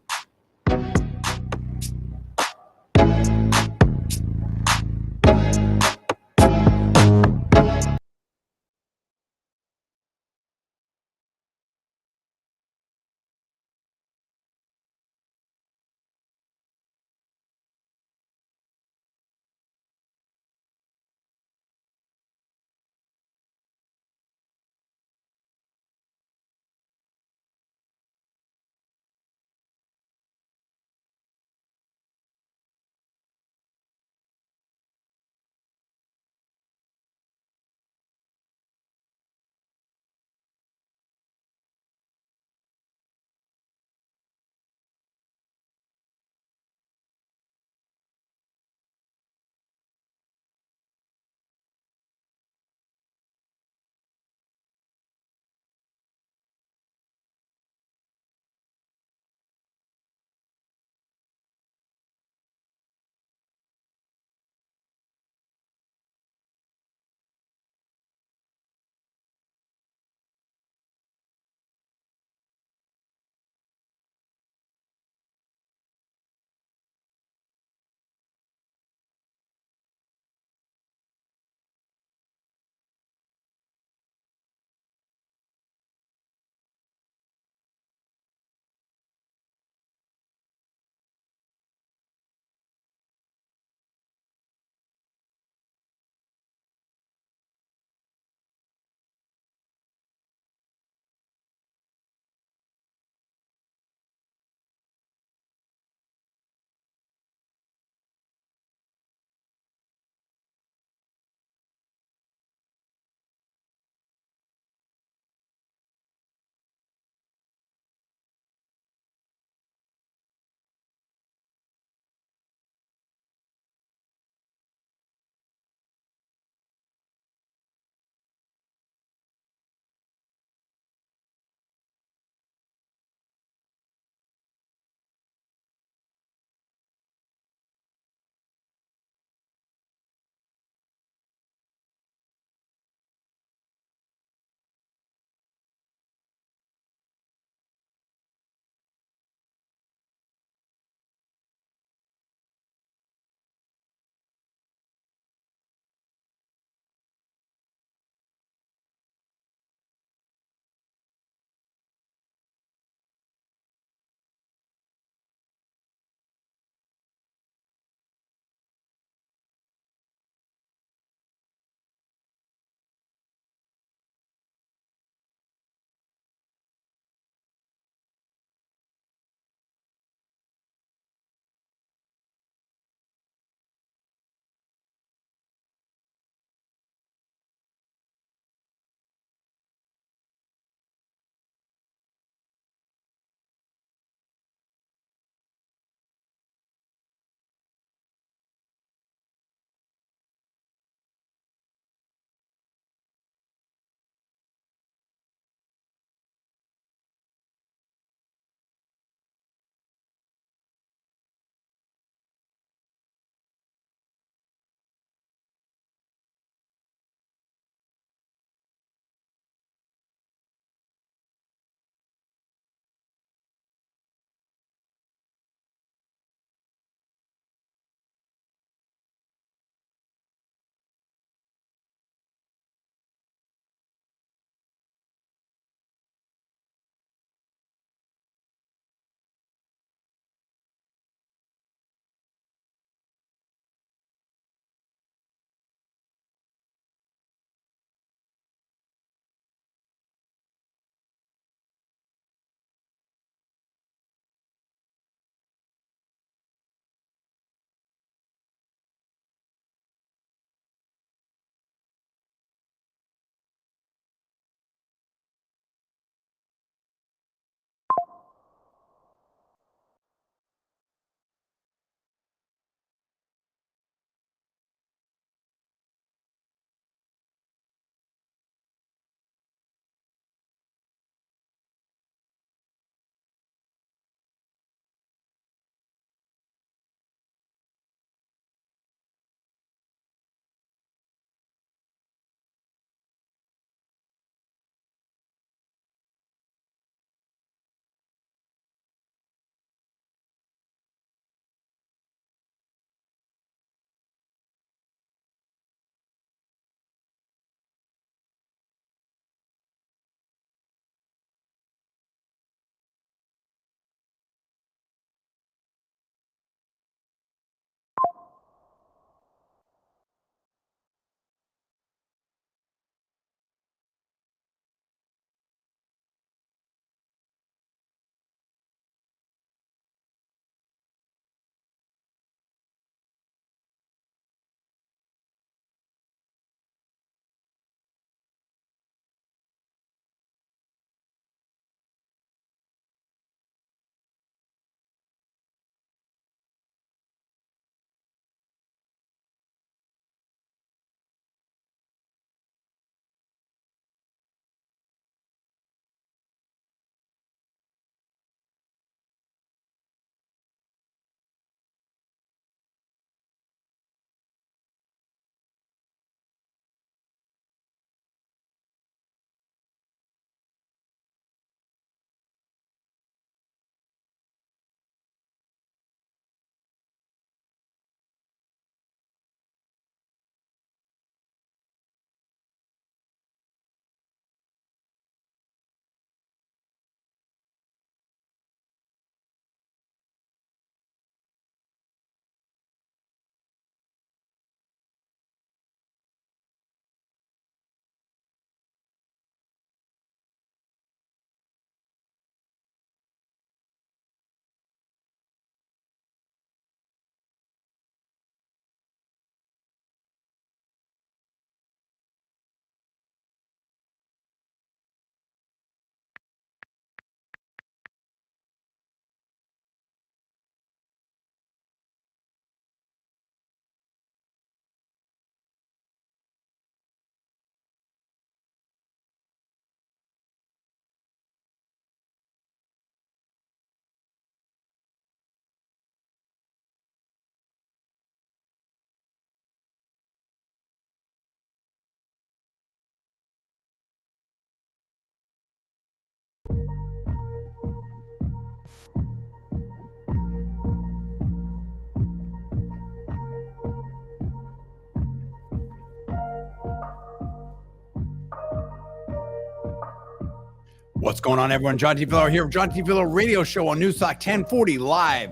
What's going on, everyone? John T. Villarreal here, John T. Villarreal Radio Show on Newstalk 1040 live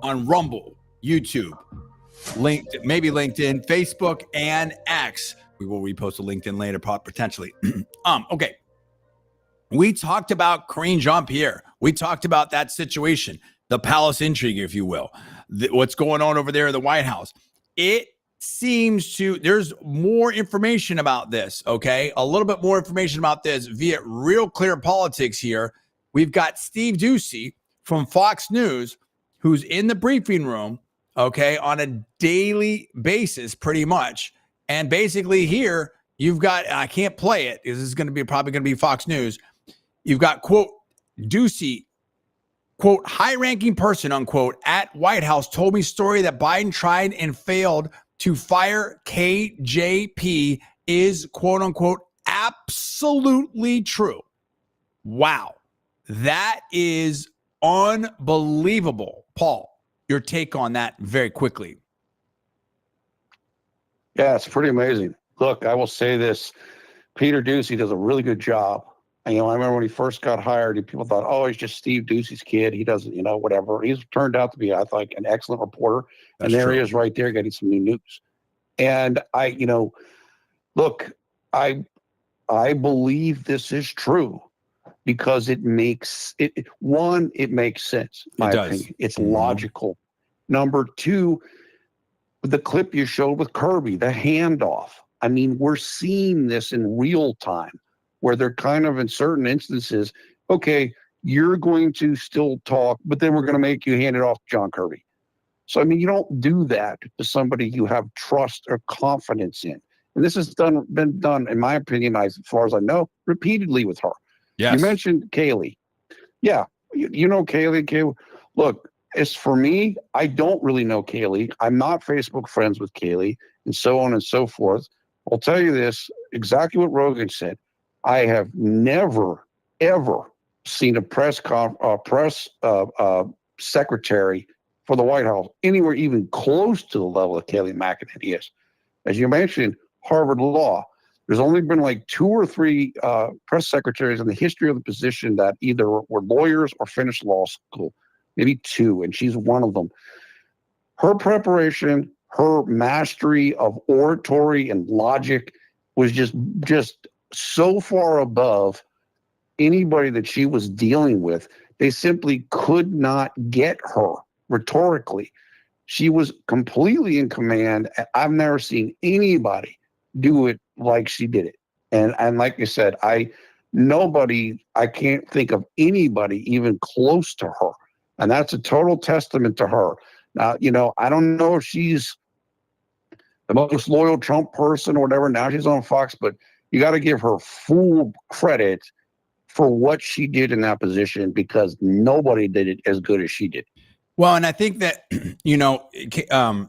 on Rumble, YouTube, maybe LinkedIn, Facebook, and X. We will repost a LinkedIn later, potentially. Okay. We talked about Karine Jean-Pierre. We talked about that situation, the palace intrigue, if you will, what's going on over there in the White House. It seems there's more information about this, okay? A little bit more information about this via Real Clear Politics here. We've got Steve Doocy from Fox News, who's in the briefing room, okay, on a daily basis, pretty much. And basically here, you've got, I can't play it because this is going to be probably going to be Fox News. You've got, quote, Doocy, quote, high-ranking person, unquote, at White House told me story that Biden tried and failed to fire KJP is, quote, unquote, absolutely true. Wow. That is unbelievable. Paul, your take on that very quickly. Yeah, it's pretty amazing. Look, I will say this. Peter Doocy does a really good job. And, I remember when he first got hired, people thought, oh, he's just Steve Doocy's kid. He doesn't, whatever. He's turned out to be, I think, an excellent reporter. That's and there he is right there getting some new news. And look, I believe this is true because it makes it makes sense. My opinion. It's logical. Number two, the clip you showed with Kirby, the handoff. I mean, we're seeing this in real time where they're kind of in certain instances, okay, you're going to still talk, but then we're going to make you hand it off to John Kirby. So, I mean, you don't do that to somebody you have trust or confidence in. And this has been done, in my opinion, as far as I know, repeatedly with her. Yes. You mentioned Kayleigh. Yeah, you know Kayleigh. Kayleigh. Look, as for me, I don't really know Kayleigh. I'm not Facebook friends with Kayleigh and so on and so forth. I'll tell you this, exactly what Rogan said. I have never, ever seen a press secretary for the White House anywhere even close to the level of Kayleigh McEnany is. As you mentioned, Harvard Law, there's only been like 2 or 3 press secretaries in the history of the position that either were lawyers or finished law school, maybe 2, and she's one of them. Her preparation, her mastery of oratory and logic was just so far above anybody that she was dealing with. They simply could not get her rhetorically. She was completely in command. I've never seen anybody do it like she did it. And like I said, I can't think of anybody even close to her. And that's a total testament to her. Now, I don't know if she's the most loyal Trump person or whatever. Now she's on Fox, but you got to give her full credit for what she did in that position because nobody did it as good as she did. Well, and I think that, Kayleigh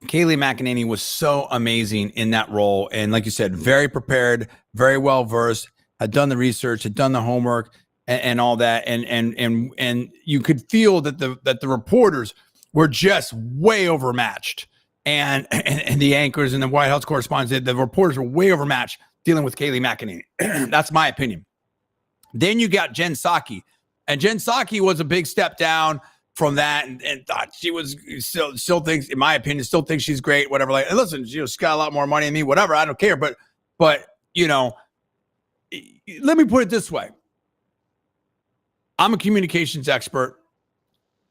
McEnany was so amazing in that role. And like you said, very prepared, very well-versed, had done the research, had done the homework and all that. And you could feel that the reporters were just way overmatched. And the anchors and the White House correspondents, the reporters were way overmatched dealing with Kayleigh McEnany. That's my opinion. Then you got Jen Psaki. And Jen Psaki was a big step down from that and thought she was still thinks, in my opinion, still thinks she's great, whatever. Like, listen, she's got a lot more money than me, whatever. I don't care. But let me put it this way. I'm a communications expert.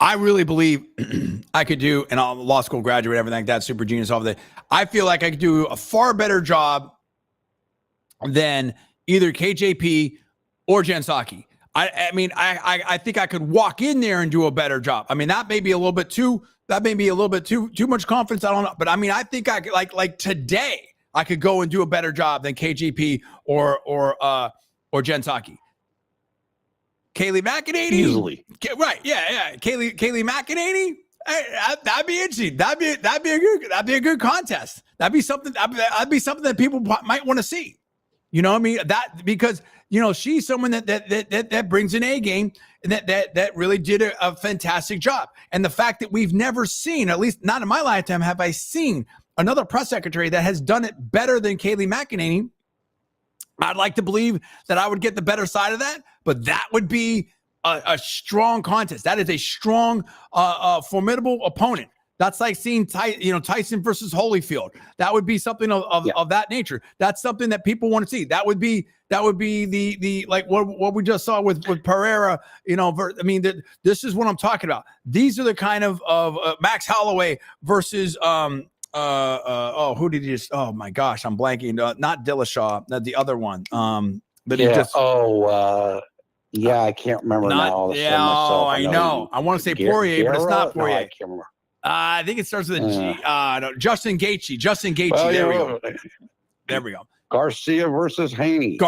I really believe I could do, and I'm a law school graduate, everything like that, super genius, all of that. I feel like I could do a far better job than either KJP or Jen Psaki. I mean, I think I could walk in there and do a better job. I mean, that may be a little bit too much confidence. I don't know. But I mean, I think I could like today, I could go and do a better job than KJP or Jen Psaki. Kayleigh McEnany, easily, right? Yeah. Kayleigh McEnany, that'd be interesting. That'd be a good contest. That'd be something that people might want to see. You know what I mean? That because she's someone that brings an A game and that really did a fantastic job. And the fact that we've never seen, at least not in my lifetime, have I seen another press secretary that has done it better than Kayleigh McEnany I'd like to believe that I would get the better side of that, but that would be a strong contest. That is a strong, formidable opponent. That's like seeing Tyson versus Holyfield. That would be something of that nature. That's something that people want to see. That would be the like what we just saw with Pereira. This is what I'm talking about. These are the kind of Max Holloway versus who did you just? Oh my gosh, I'm blanking. Not Dillashaw, the other one. I can't remember now. I know. I want to say Poirier, but it's not Poirier. No, I can't remember. I think it starts with a G. No, Justin Gaethje. Well, there we go. There we go. Garcia versus Haney.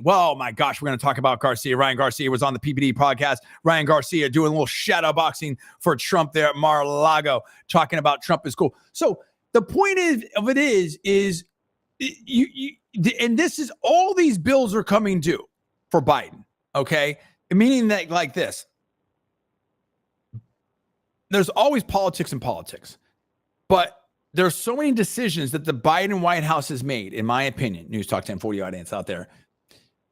Well, my gosh, we're going to talk about Garcia. Ryan Garcia was on the PBD podcast. Ryan Garcia doing a little shadow boxing for Trump there at Mar-a-Lago, talking about Trump is cool. So the point of it is and this is all these bills are coming due for Biden. Okay, meaning that like this. There's always politics in politics, but there's so many decisions that the Biden White House has made, in my opinion, Newstalk 1040 audience out there,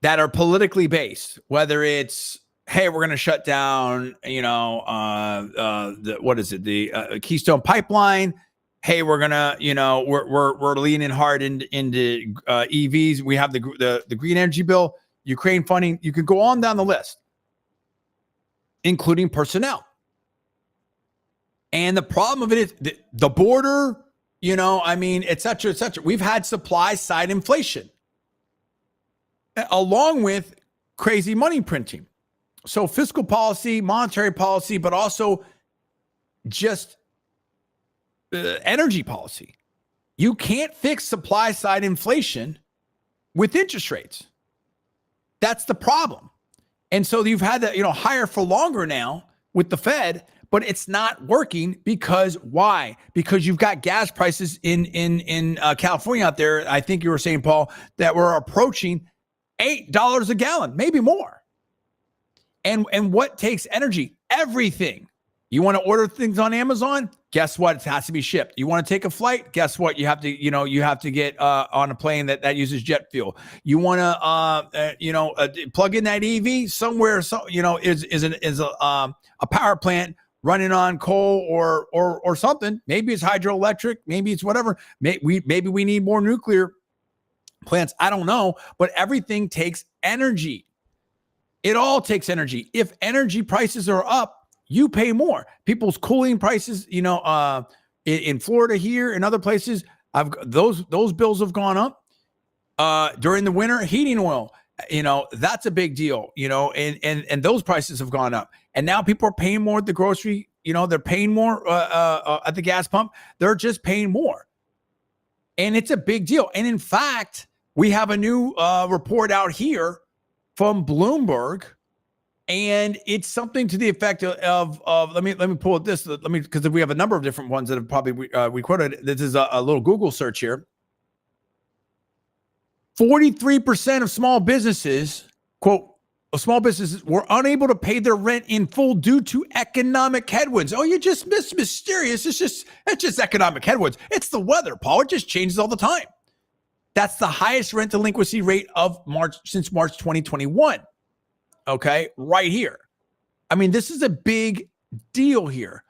that are politically based. Whether it's, hey, we're going to shut down, the Keystone Pipeline. Hey, we're gonna, we're leaning hard into EVs. We have the green energy bill, Ukraine funding. You could go on down the list, including personnel. And the problem of it is the border, et cetera, et cetera. We've had supply side inflation along with crazy money printing. So fiscal policy, monetary policy, but also just energy policy. You can't fix supply side inflation with interest rates. That's the problem. And so you've had that, higher for longer now with the Fed. But it's not working because why? Because you've got gas prices in California out there. I think you were saying, Paul, that we're approaching $8 a gallon, maybe more. And what takes energy? Everything. You want to order things on Amazon? Guess what? It has to be shipped. You want to take a flight? Guess what? You have to get on a plane that uses jet fuel. You want to plug in that EV somewhere. So is a power plant running on coal or something. Maybe it's hydroelectric. Maybe it's whatever. Maybe we need more nuclear plants. I don't know. But everything takes energy. It all takes energy. If energy prices are up, you pay more. People's cooling prices, in Florida here and other places, those bills have gone up. During the winter, heating oil, that's a big deal, and those prices have gone up. And now people are paying more at the grocery, they're paying more at the gas pump. They're just paying more. And it's a big deal. And in fact, we have a new report out here from Bloomberg, and it's something to the effect of let me pull up this. Because we have a number of different ones that have probably we quoted. This is a little Google search here. 43% of small businesses, quote, small businesses were unable to pay their rent in full due to economic headwinds. Oh, you're just mysterious. It's just economic headwinds. It's the weather, Paul. It just changes all the time. That's the highest rent delinquency rate of since March 2021. Okay, right here. I mean, this is a big deal here.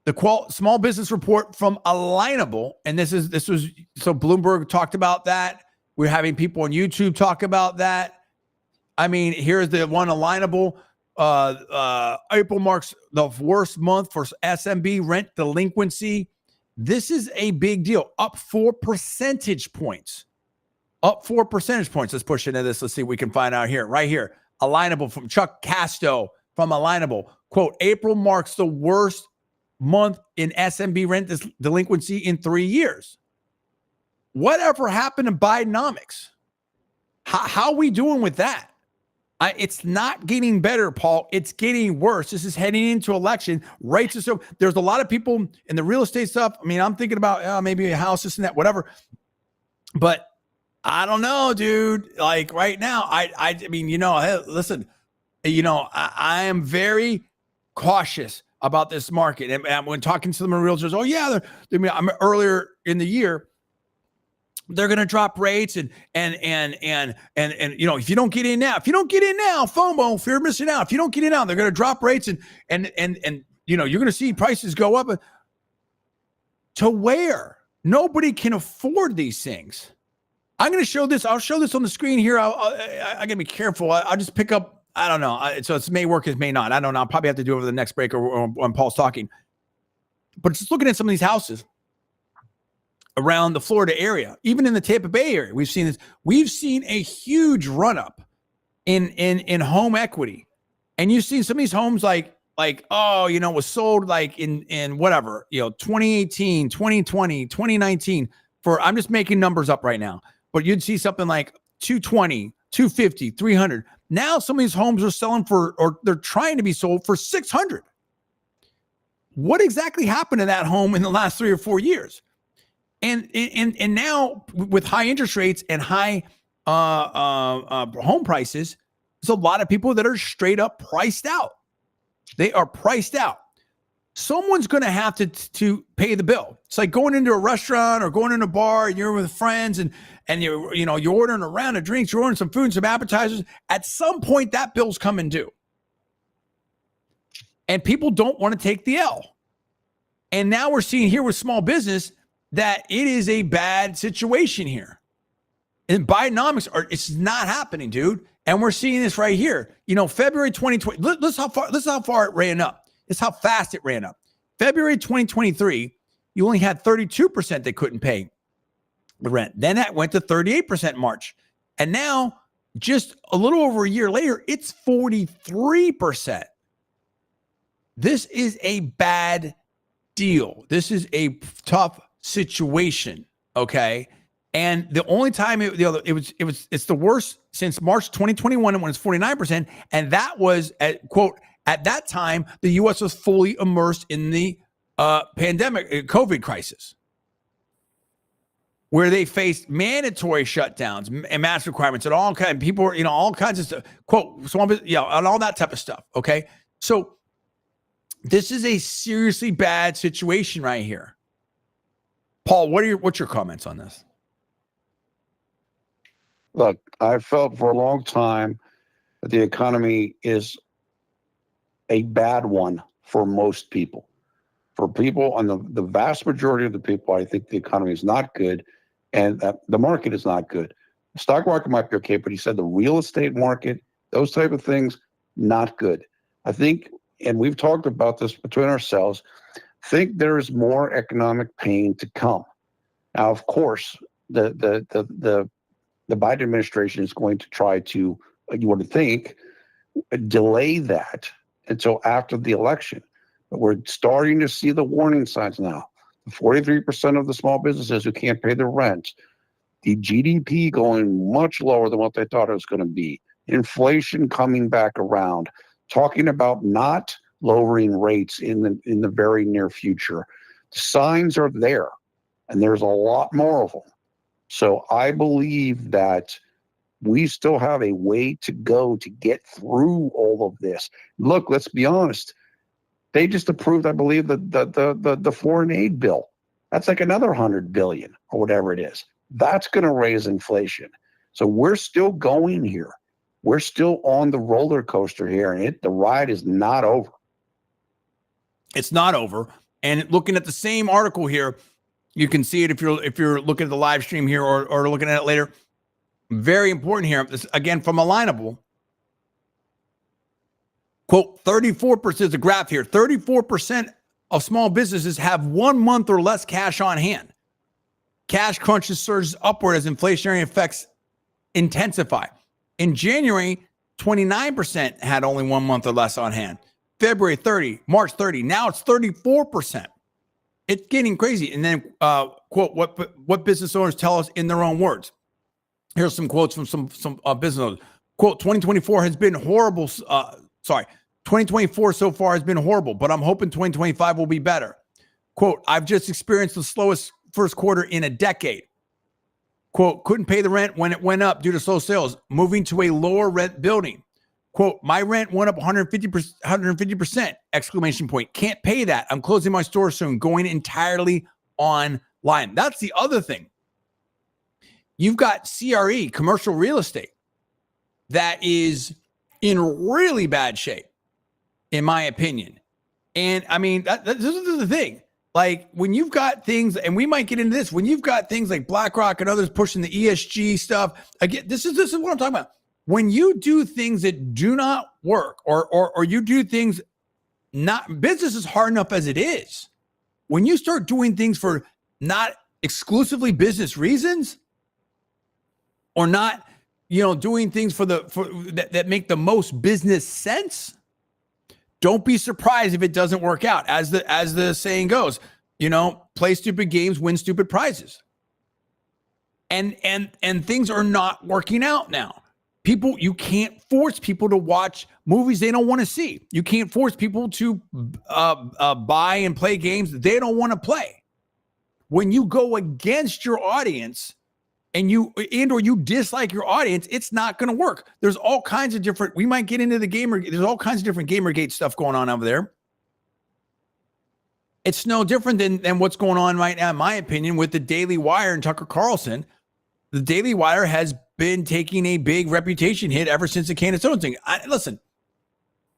The small business report from Alignable, and this was so Bloomberg talked about that. We're having people on YouTube talk about that. I mean, here's the one Alignable. April marks the worst month for SMB rent delinquency. This is a big deal. Up 4 percentage points. Up 4 percentage points. Let's push into this. Let's see what we can find out here. Right here. Alignable from Chuck Casto from Alignable. Quote, April marks the worst month in SMB rent delinquency in 3 years. Whatever happened to Bidenomics? How are we doing with that? It's not getting better, Paul. It's getting worse. This is heading into election. Rates are so. There's a lot of people in the real estate stuff. I mean, I'm thinking about maybe a house, this and that, whatever. But I don't know, dude. Like right now, I mean, hey, listen, I am very cautious about this market. And when talking to the realtors, oh yeah, I'm earlier in the year. they're going to drop rates and you know, if you don't get in now, FOMO, fear of missing out. If you don't get in now, they're going to drop rates and you know, you're going to see prices go up. To where? Nobody can afford these things. I'm going to show this. I'll show this on the screen here. I got to be careful. I'll just pick up. I don't know. So it may work, it may not. I don't know. I'll probably have to do it over the next break or when Paul's talking. But just looking at some of these houses around the Florida area, even in the Tampa Bay area, we've seen this. We've seen a huge run up in home equity, and you've seen some of these homes like oh, you know, was sold like in whatever, you know, 2018, 2020, 2019 for, I'm just making numbers up right now, but you'd see something like 220, 250, 300. Now some of these homes are selling for, or they're trying to be sold for 600. What exactly happened to that home in the last 3 or 4 years? And now with high interest rates and high home prices, there's a lot of people that are straight up priced out. They are priced out. Someone's going to have to pay the bill. It's like going into a restaurant or going in a bar and you're with friends and you're ordering a round of drinks, you're ordering some food and some appetizers. At some point, that bill's coming due. And people don't want to take the L. And now we're seeing here with small business that it is a bad situation here. And Bidenomics it's not happening, dude. And we're seeing this right here. You know, February 2020, listen how far it ran up. It's how fast it ran up. February 2023, you only had 32% that couldn't pay the rent. Then that went to 38% in March. And now, just a little over a year later, it's 43%. This is a bad deal. This is a tough situation, okay? And the only time it's the worst since March 2021 when it's 49%. And that was at that time, the U.S. was fully immersed in the pandemic, COVID crisis, where they faced mandatory shutdowns and mask requirements and all kinds of people, you know, all kinds of stuff, and all that type of stuff. Okay. So this is a seriously bad situation right here. Paul, what's your comments on this? Look, I felt for a long time that the economy is a bad one for most people. For people, on the vast majority of the people, I think the economy is not good and the market is not good. The stock market might be okay, but he said the real estate market, those type of things, not good. I think, and we've talked about this between ourselves, think there is more economic pain to come. Now, of course, the Biden administration is going to try to, you would think, delay that until after the election. But we're starting to see the warning signs now. 43% of the small businesses who can't pay their rent, the GDP going much lower than what they thought it was going to be, inflation coming back around, talking about not lowering rates in the very near future. The signs are there, and there's a lot more of them. So I believe that we still have a way to go to get through all of this. Look, let's be honest. They just approved, I believe, the foreign aid bill. That's like another $100 billion or whatever it is. That's going to raise inflation. So we're still going here. We're still on the roller coaster here, and the ride is not over. It's not over. And looking at the same article here, you can see it if you're looking at the live stream here or looking at it later. Very important here. This again from Alignable. Quote, 34% is a graph here. 34% of small businesses have 1 month or less cash on hand. Cash crunches surges upward as inflationary effects intensify. In January, 29% had only 1 month or less on hand. February 30, March 30. Now it's 34%. It's getting crazy. And then, quote, what business owners tell us in their own words. Here's some quotes from some business owners. Quote, 2024 has been horrible. 2024 so far has been horrible, but I'm hoping 2025 will be better. Quote, I've just experienced the slowest first quarter in a decade. Quote, couldn't pay the rent when it went up due to slow sales, moving to a lower rent building. Quote, my rent went up 150%, exclamation point. Can't pay that. I'm closing my store soon, going entirely online. That's the other thing. You've got CRE, commercial real estate, that is in really bad shape, in my opinion. And I mean, this is the thing. Like when you've got things, and we might get into this, when you've got things like BlackRock and others pushing the ESG stuff, again, this is what I'm talking about. When you do things that do not work, or you do things not, business is hard enough as it is. When you start doing things for not exclusively business reasons, or not, doing things that make the most business sense, don't be surprised if it doesn't work out. As the saying goes, play stupid games, win stupid prizes. And things are not working out now. You can't force people to watch movies they don't want to see. You can't force people to buy and play games that they don't want to play. When you go against your audience or you dislike your audience, it's not going to work. There's all kinds of different, we might get into the gamer, there's all kinds of different Gamergate stuff going on over there. It's no different than what's going on right now, in my opinion, with the Daily Wire and Tucker Carlson. The Daily Wire has been taking a big reputation hit ever since the Candace Owens thing. Listen,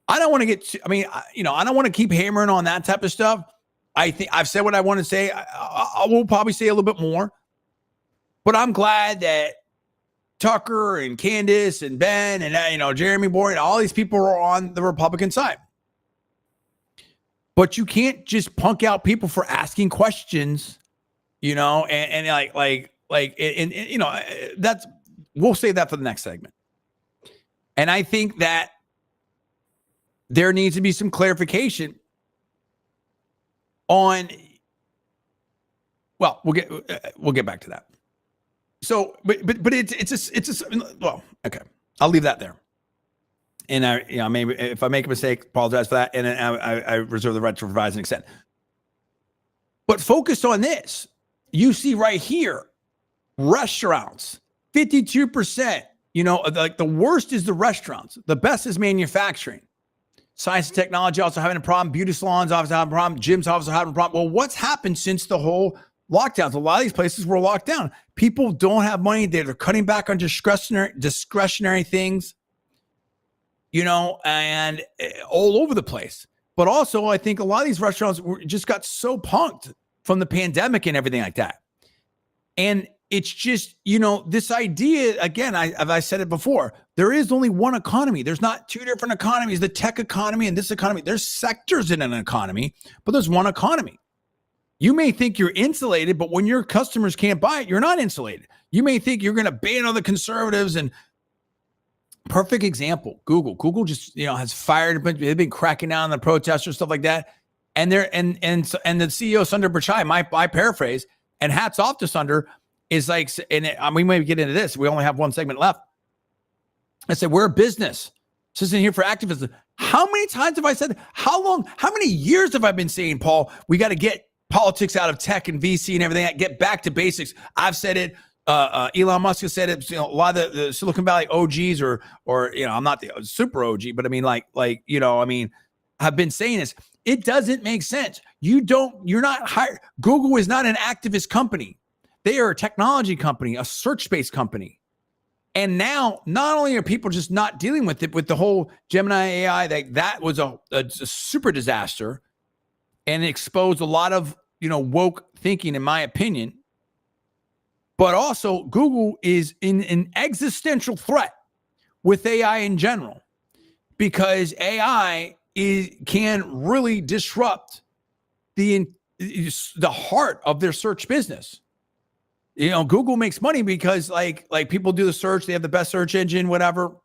I don't want to get, I don't want to keep hammering on that type of stuff. I think I've said what I want to say. I will probably say a little bit more, but I'm glad that Tucker and Candace and Ben and, Jeremy Boyd, all these people are on the Republican side. But you can't just punk out people for asking questions, that's, we'll save that for the next segment. And I think that there needs to be some clarification on, well, we'll get back to that. So, but well, okay, I'll leave that there. And maybe if I make a mistake, apologize for that. And I reserve the right to revise and extend. But focused on this, you see right here, restaurants, 52%, like the worst is the restaurants. The best is manufacturing. Science and technology also having a problem. Beauty salons obviously having a problem. Gyms obviously having a problem. Well, what's happened since the whole lockdowns? A lot of these places were locked down. People don't have money. They're cutting back on discretionary things, and all over the place. But also, I think a lot of these restaurants just got so punked from the pandemic and everything like that. And it's just, this idea, again, I said it before, there is only one economy. There's not two different economies, the tech economy and this economy. There's sectors in an economy, but there's one economy. You may think you're insulated, but when your customers can't buy it, you're not insulated. You may think you're going to ban all the conservatives. And perfect example, Google. Google just, has fired a bunch. They've been cracking down on the protesters, stuff like that. And the CEO, Sundar Pichai, my paraphrase, and hats off to Sundar, is like, and we may get into this. We only have one segment left. I said, we're a business. This isn't here for activism. How many times have I said, how many years have I been saying, Paul, we got to get politics out of tech and VC and everything, get back to basics. I've said it. Elon Musk has said it. A lot of the Silicon Valley OGs or I'm not the super OG, but I mean, I've been saying this. It doesn't make sense. You're not hired. Google is not an activist company. They are a technology company, a search-based company. And now, not only are people just not dealing with it, with the whole Gemini AI, that was a super disaster, and it exposed a lot of woke thinking, in my opinion. But also, Google is in an existential threat with AI in general, because AI can really disrupt the heart of their search business. Google makes money because like people do the search, they have the best search engine, whatever,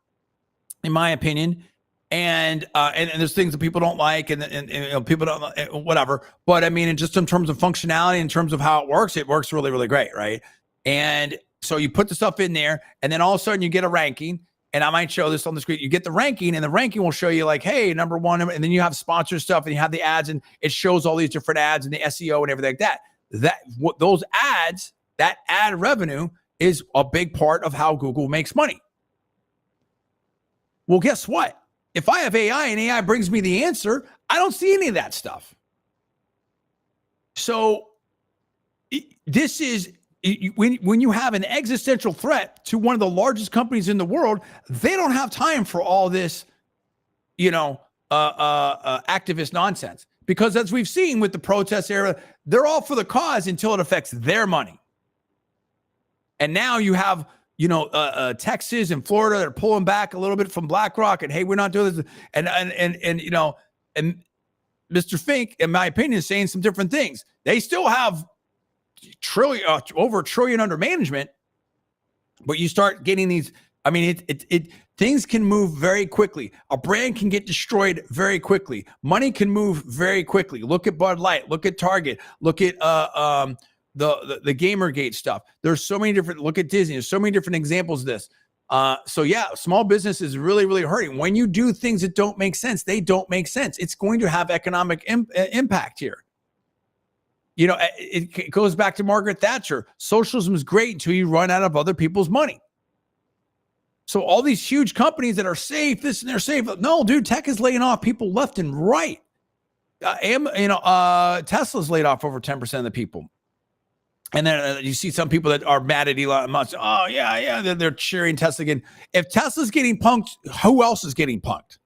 in my opinion. And there's things that people don't like and people don't, whatever. But I mean, just in terms of functionality, in terms of how it works really, really great. Right. And so you put the stuff in there, and then all of a sudden you get a ranking, and I might show this on the screen. You get the ranking, and the ranking will show you like, hey, number one, and then you have sponsor stuff, and you have the ads, and it shows all these different ads and the SEO and everything like that. Those ads, that ad revenue is a big part of how Google makes money. Well, guess what? If I have AI and AI brings me the answer, I don't see any of that stuff. So this is when you have an existential threat to one of the largest companies in the world, they don't have time for all this, activist nonsense. Because as we've seen with the protest era, they're all for the cause until it affects their money. And now you have, Texas and Florida that are pulling back a little bit from BlackRock, and hey, we're not doing this. And Mr. Fink, in my opinion, is saying some different things. They still have over $1 trillion under management, but you start getting these. I mean, things can move very quickly. A brand can get destroyed very quickly. Money can move very quickly. Look at Bud Light. Look at Target. Look at the Gamergate stuff. There's so many different. Look at Disney. There's so many different examples of this. So yeah, small business is really, really hurting. When you do things that don't make sense, they don't make sense. It's going to have economic impact here. It goes back to Margaret Thatcher. Socialism is great until you run out of other people's money. So all these huge companies that are safe, this and they're safe. No, dude, tech is laying off people left and right. Tesla's laid off over 10% of the people. And then you see some people that are mad at Elon Musk. Oh, yeah, they're cheering Tesla again. If Tesla's getting punked, who else is getting punked?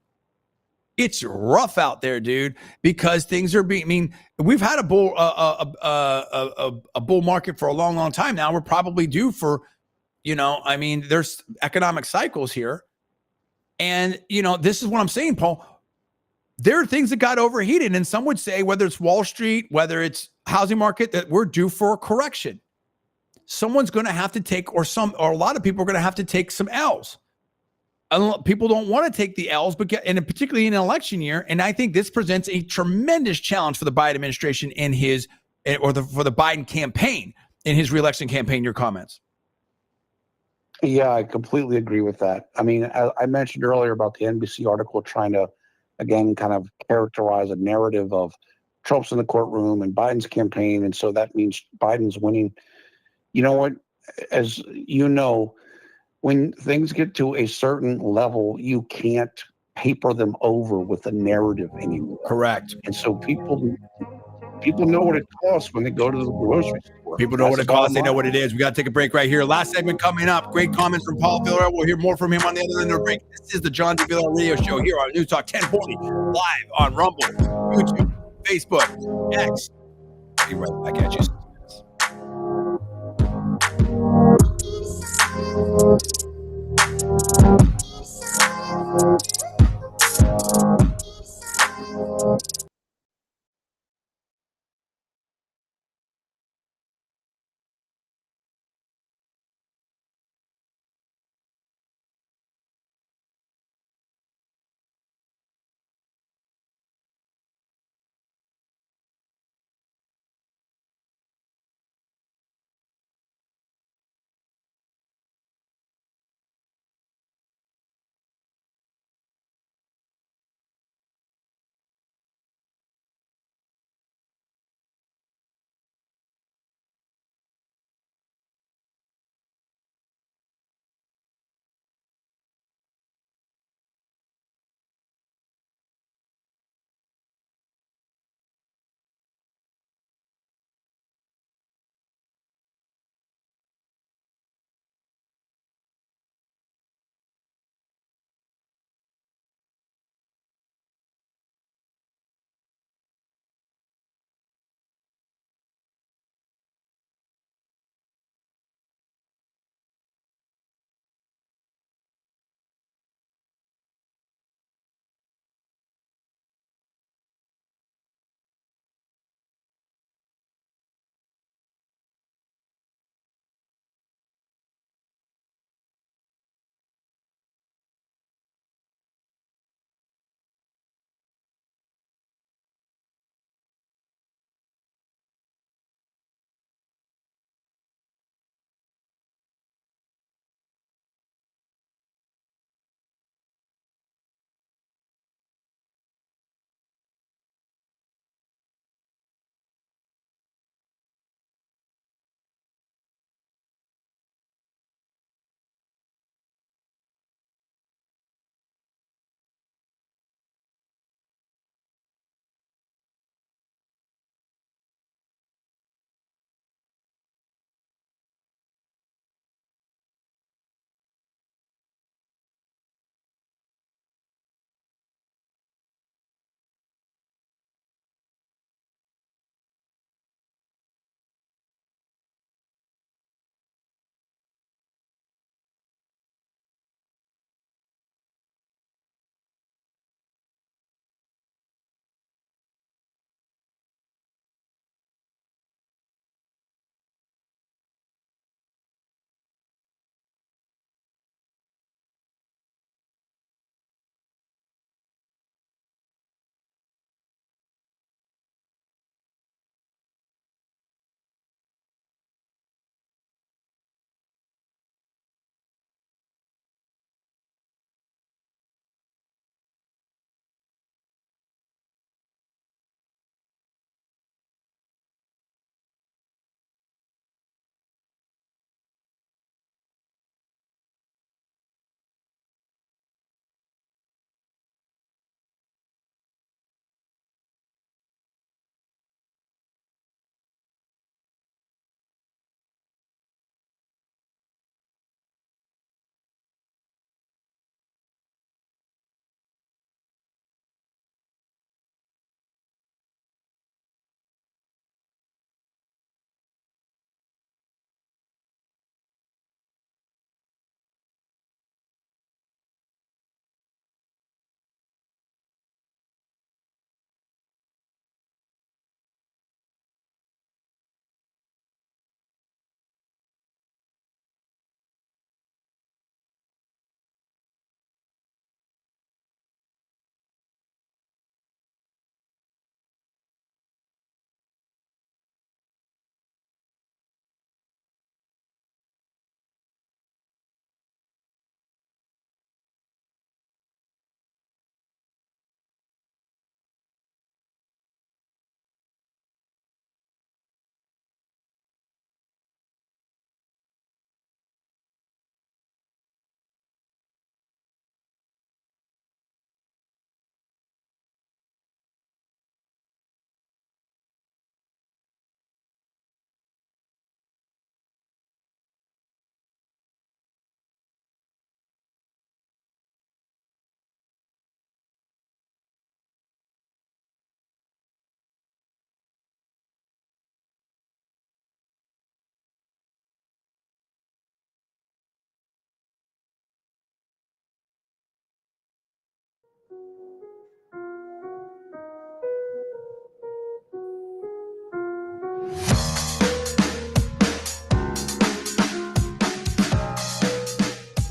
It's rough out there, dude, because things are being. I mean, we've had a bull market for a long, long time now. We're probably due for, there's economic cycles here, and this is what I'm saying, Paul. There are things that got overheated, and some would say, whether it's Wall Street, whether it's housing market, that we're due for a correction. Someone's going to have to take, or a lot of people are going to have to take some L's. People don't want to take the L's, and particularly in an election year. And I think this presents a tremendous challenge for the Biden administration for the Biden campaign in his reelection campaign. Your comments? Yeah, I completely agree with that. I mean, I mentioned earlier about the NBC article trying to, again, kind of characterize a narrative of Trump's in the courtroom and Biden's campaign. And so that means Biden's winning. You know what? As you know, when things get to a certain level, you can't paper them over with a narrative anymore. Correct. And so people know what it costs when they go to the grocery store. People know what it costs. They know what it is. We got to take a break right here. Last segment coming up. Great comments from Paul Villarreal. We'll hear more from him on the other end of the break. This is the John D. Villarreal Radio Show here on Newstalk 1040, live on Rumble, YouTube, Facebook, X. Be right back at you.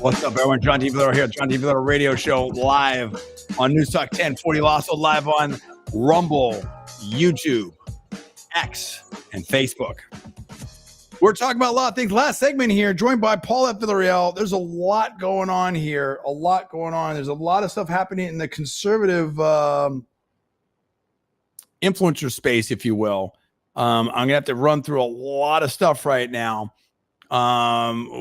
What's up, everyone? John D. Villarreal here, John D. Villarreal Radio Show, live on Newstalk 1040, also live on Rumble, YouTube, X, and Facebook. We're talking about a lot of things. Last segment here, joined by Paul at Villarreal. There's a lot going on here, There's a lot of stuff happening in the conservative influencer space, if you will. I'm going to have to run through a lot of stuff right now.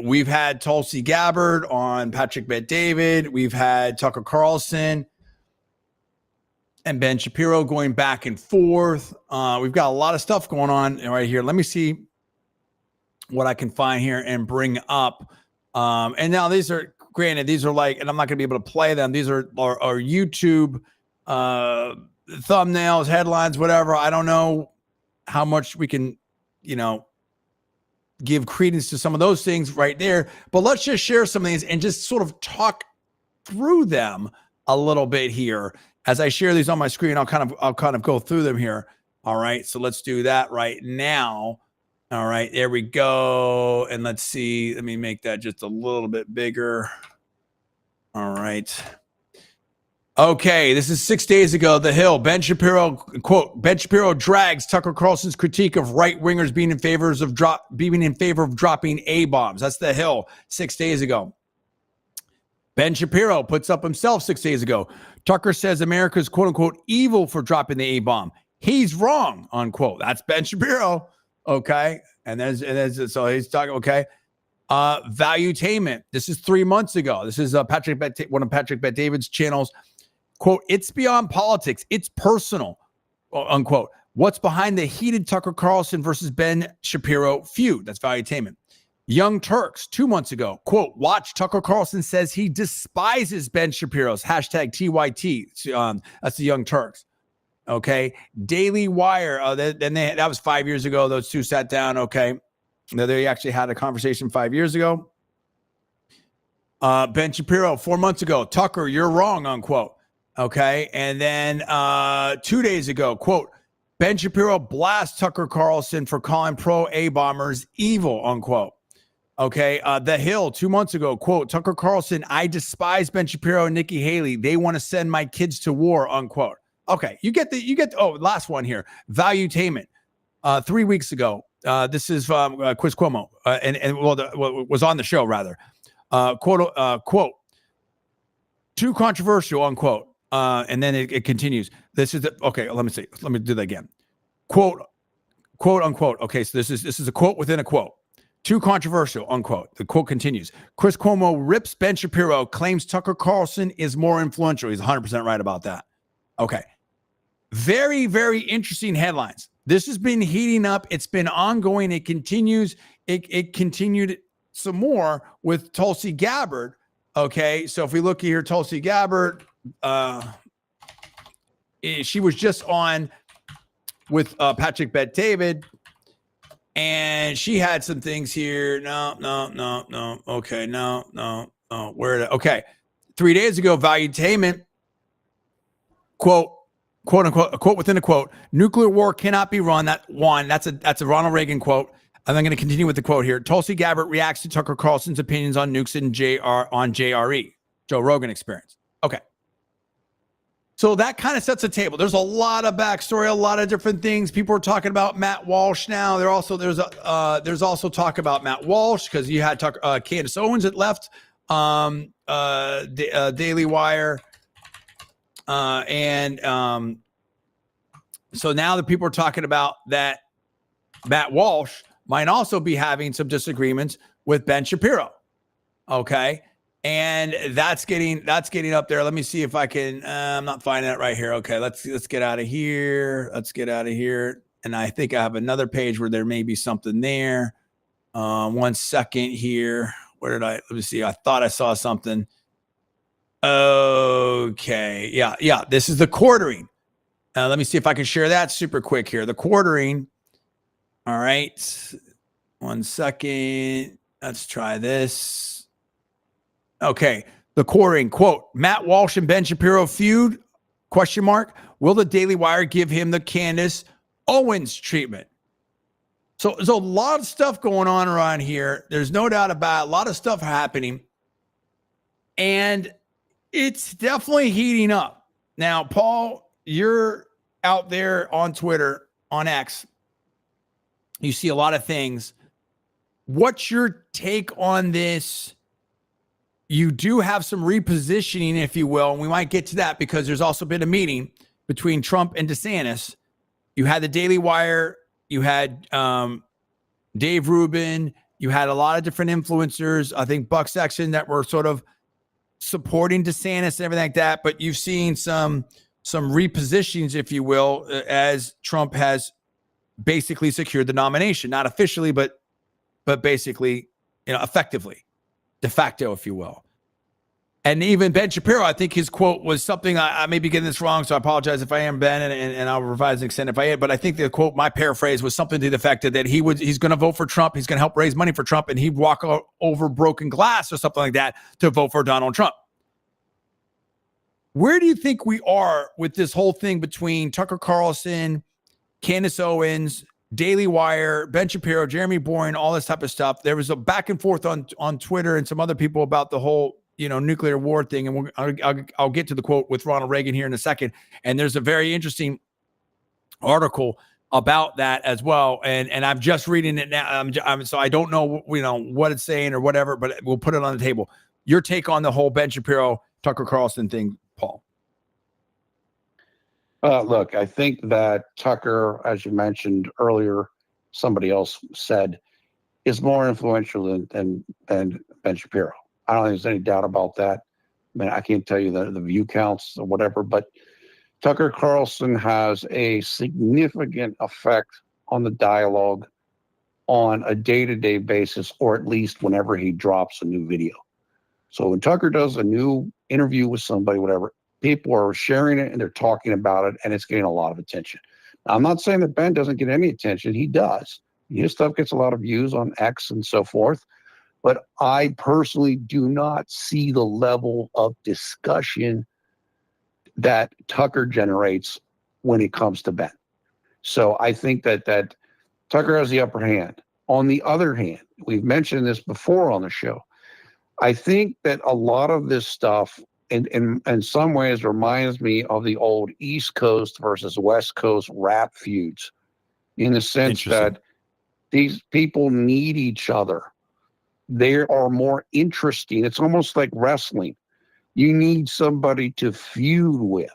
We've had Tulsi Gabbard on Patrick Bet-David. We've had Tucker Carlson and Ben Shapiro going back and forth. We've got a lot of stuff going on right here. Let me see what I can find here and bring up. And now these are, granted, these are like, and I'm not going to be able to play them. These are YouTube thumbnails, headlines, whatever. I don't know how much we can, give credence to some of those things right there. But let's just share some of these and just sort of talk through them a little bit here. As I share these on my screen, I'll kind of go through them here. All right. So let's do that right now. All right, there we go. And let's see. Let me make that just a little bit bigger. All right. Okay, this is 6 days ago. The Hill. Ben Shapiro, quote, Ben Shapiro drags Tucker Carlson's critique of right-wingers being in favor of dropping A-bombs. That's The Hill 6 days ago. Ben Shapiro puts up himself 6 days ago. Tucker says America's, quote unquote, evil for dropping the A-bomb. He's wrong, unquote. That's Ben Shapiro. Okay. And then so he's talking, okay. Valuetainment. This is 3 months ago. This is one of Patrick Bet-David's channels. Quote, it's beyond politics. It's personal, unquote. What's behind the heated Tucker Carlson versus Ben Shapiro feud? That's valuetainment. Young Turks, 2 months ago. Quote, watch Tucker Carlson says he despises Ben Shapiro's hashtag TYT. That's the Young Turks. Okay. Daily Wire. That was 5 years ago. Those two sat down. Okay. They actually had a conversation 5 years ago. Ben Shapiro, 4 months ago. Tucker, you're wrong, unquote. Okay. And then 2 days ago, quote, Ben Shapiro blasts Tucker Carlson for calling pro A-bombers evil, unquote. Okay. The Hill, 2 months ago, quote, Tucker Carlson, I despise Ben Shapiro and Nikki Haley. They want to send my kids to war, unquote. Okay. You get last one here. Valuetainment. 3 weeks ago. This is Chris Cuomo was on the show rather. Quote, too controversial, unquote. And then it continues. This is okay. Let me do that again. Quote, unquote. Okay. So this is a quote within a quote. Too controversial, unquote. The quote continues. Chris Cuomo rips Ben Shapiro, claims Tucker Carlson is more influential. He's 100% right about that. Okay. Very, very interesting headlines. This has been heating up. It's been ongoing. It continues. It continued some more with Tulsi Gabbard. Okay. So if we look here, Tulsi Gabbard, she was just on with Patrick Bet-David, and she had some things here. No. Okay. No. Okay. 3 days ago, valuetainment, quote unquote, a quote within a quote, nuclear war cannot be run. That's a Ronald Reagan quote. And I'm going to continue with the quote here. Tulsi Gabbard reacts to Tucker Carlson's opinions on nukes and JRE, Joe Rogan Experience. Okay. So that kind of sets a table. There's a lot of backstory, a lot of different things. People are talking about Matt Walsh now. There's also talk about Matt Walsh because you had Candace Owens that left Daily Wire. So now the people are talking about that Matt Walsh might also be having some disagreements with Ben Shapiro. Okay. And that's getting up there. Let me see if I can, I'm not finding it right here. Okay. Let's get out of here. And I think I have another page where there may be something there. 1 second here. Let me see. I thought I saw something. Okay. Yeah. This is the quartering. Let me see if I can share that super quick here. The quartering. All right. 1 second. Let's try this. Okay. The quartering, quote, Matt Walsh and Ben Shapiro feud, ? Will the Daily Wire give him the Candace Owens treatment? So there's a lot of stuff going on around here. There's no doubt about it. A lot of stuff happening. And it's definitely heating up. Now, Paul, you're out there on Twitter, on X. You see a lot of things. What's your take on this? You do have some repositioning, if you will, and we might get to that because there's also been a meeting between Trump and DeSantis. You had the Daily Wire, you had Dave Rubin, you had a lot of different influencers, I think Buck Sexton, that were sort of supporting DeSantis and everything like that. But you've seen some repositionings, if you will, as Trump has basically secured the nomination, not officially, but basically, effectively, de facto, if you will. And even Ben Shapiro, I think his quote was something, I may be getting this wrong, so I apologize if I am, Ben, and I'll revise and extend if I am, but I think the quote, my paraphrase, was something to the effect that he's going to vote for Trump, he's going to help raise money for Trump, and he'd walk over broken glass or something like that to vote for Donald Trump. Where do you think we are with this whole thing between Tucker Carlson, Candace Owens, Daily Wire, Ben Shapiro, Jeremy Boring, all this type of stuff? There was a back and forth on Twitter and some other people about the whole nuclear war thing. And I'll get to the quote with Ronald Reagan here in a second. And there's a very interesting article about that as well. And I'm just reading it now. So I don't know, what it's saying or whatever, but we'll put it on the table. Your take on the whole Ben Shapiro, Tucker Carlson thing, Paul? Look, I think that Tucker, as you mentioned earlier, somebody else said, is more influential than Ben Shapiro. I don't think there's any doubt about that. I mean, I can't tell you the view counts or whatever, but Tucker Carlson has a significant effect on the dialogue on a day-to-day basis, or at least whenever he drops a new video. So when Tucker does a new interview with somebody, whatever, people are sharing it and they're talking about it, and it's getting a lot of attention. Now, I'm not saying that Ben doesn't get any attention. He does. His stuff gets a lot of views on X and so forth. But I personally do not see the level of discussion that Tucker generates when it comes to Ben. So I think that Tucker has the upper hand. On the other hand, we've mentioned this before on the show. I think that a lot of this stuff in some ways reminds me of the old East Coast versus West Coast rap feuds, in the sense that these people need each other. They are more interesting. It's almost like wrestling. You need somebody to feud with.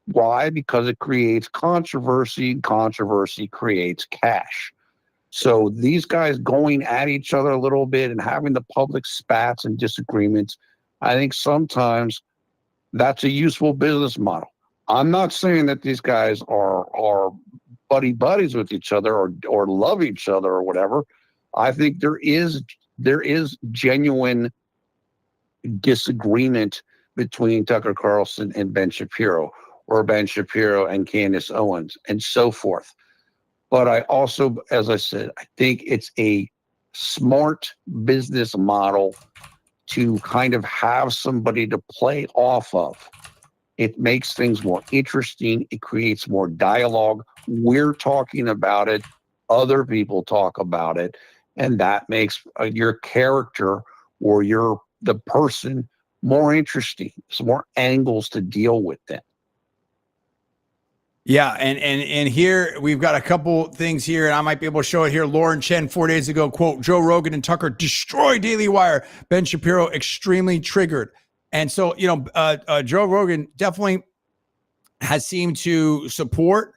Why? Because it creates controversy. Controversy creates cash. So these guys going at each other a little bit and having the public spats and disagreements, I think sometimes that's a useful business model. I'm not saying that these guys are buddies with each other or love each other or whatever. I think there is genuine disagreement between Tucker Carlson and Ben Shapiro, or Ben Shapiro and Candace Owens, and so forth. But I also, as I said, I think it's a smart business model to kind of have somebody to play off of. It makes things more interesting. It creates more dialogue. We're talking about it. Other people talk about it. And that makes your character or the person more interesting. Some more angles to deal with them. Yeah, and here we've got a couple things here, and I might be able to show it here. Lauren Chen, 4 days ago, quote, Joe Rogan and Tucker destroy Daily Wire. Ben Shapiro extremely triggered. And so, Joe Rogan definitely has seemed to support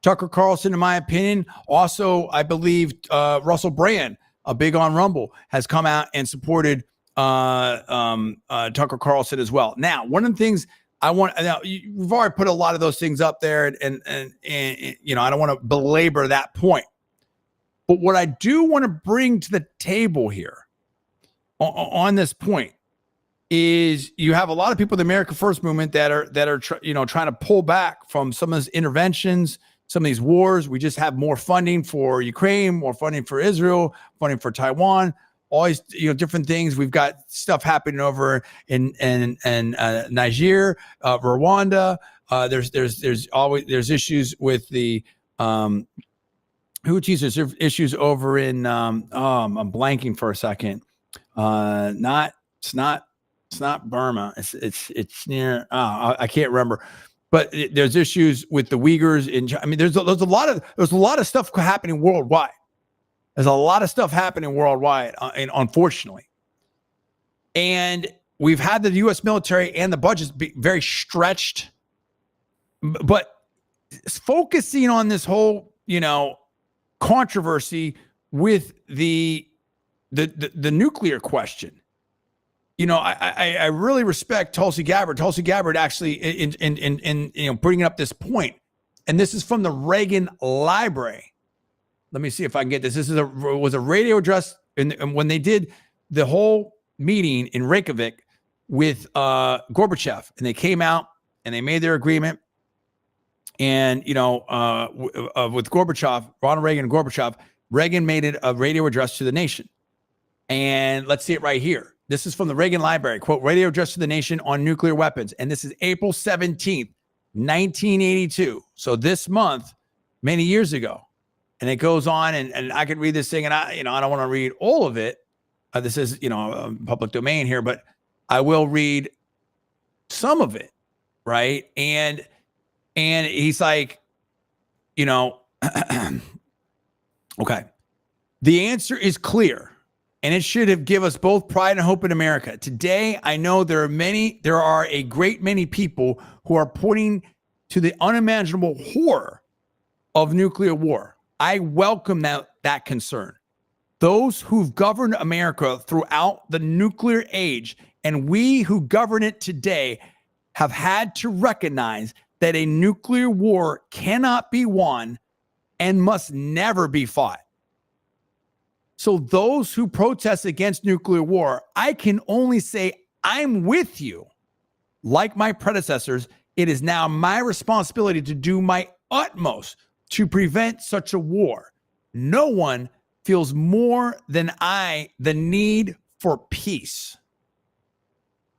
Tucker Carlson, in my opinion. Also, I believe Russell Brand, a big on Rumble, has come out and supported Tucker Carlson as well. Now, one of the things we've already put a lot of those things up there, and I don't want to belabor that point. But what I do want to bring to the table here on this point is you have a lot of people in the America First movement that are trying to pull back from some of these interventions, some of these wars. We just have more funding for Ukraine, more funding for Israel, funding for Taiwan, all these different things. We've got stuff happening over in Niger, Rwanda. There's issues with the Houthis. There's issues over in I'm blanking for a second. It's not It's not Burma. It's near. I can't remember. But there's issues with the Uyghurs in. I mean, there's a lot of stuff happening worldwide. There's a lot of stuff happening worldwide, and unfortunately, and we've had the U.S. military and the budgets be very stretched. But focusing on this whole, controversy with the nuclear question. I really respect Tulsi Gabbard. Tulsi Gabbard actually in bringing up this point, and this is from the Reagan Library. Let me see if I can get this. This was a radio address, and when they did the whole meeting in Reykjavik with Gorbachev, and they came out and they made their agreement, and with Gorbachev, Ronald Reagan and Gorbachev, Reagan made it a radio address to the nation, and let's see it right here. This is from the Reagan Library, quote, radio address to the nation on nuclear weapons. And this is April 17th, 1982. So this month, many years ago. And it goes on, and I could read this thing, and I don't want to read all of it. This is, public domain here, but I will read some of it, right? And he's like, okay. The answer is clear. And it should have given us both pride and hope in America. Today, I know there are a great many people who are pointing to the unimaginable horror of nuclear war. I welcome that concern. Those who've governed America throughout the nuclear age, and we who govern it today, have had to recognize that a nuclear war cannot be won and must never be fought. So those who protest against nuclear war, I can only say I'm with you. Like my predecessors, it is now my responsibility to do my utmost to prevent such a war. No one feels more than I the need for peace.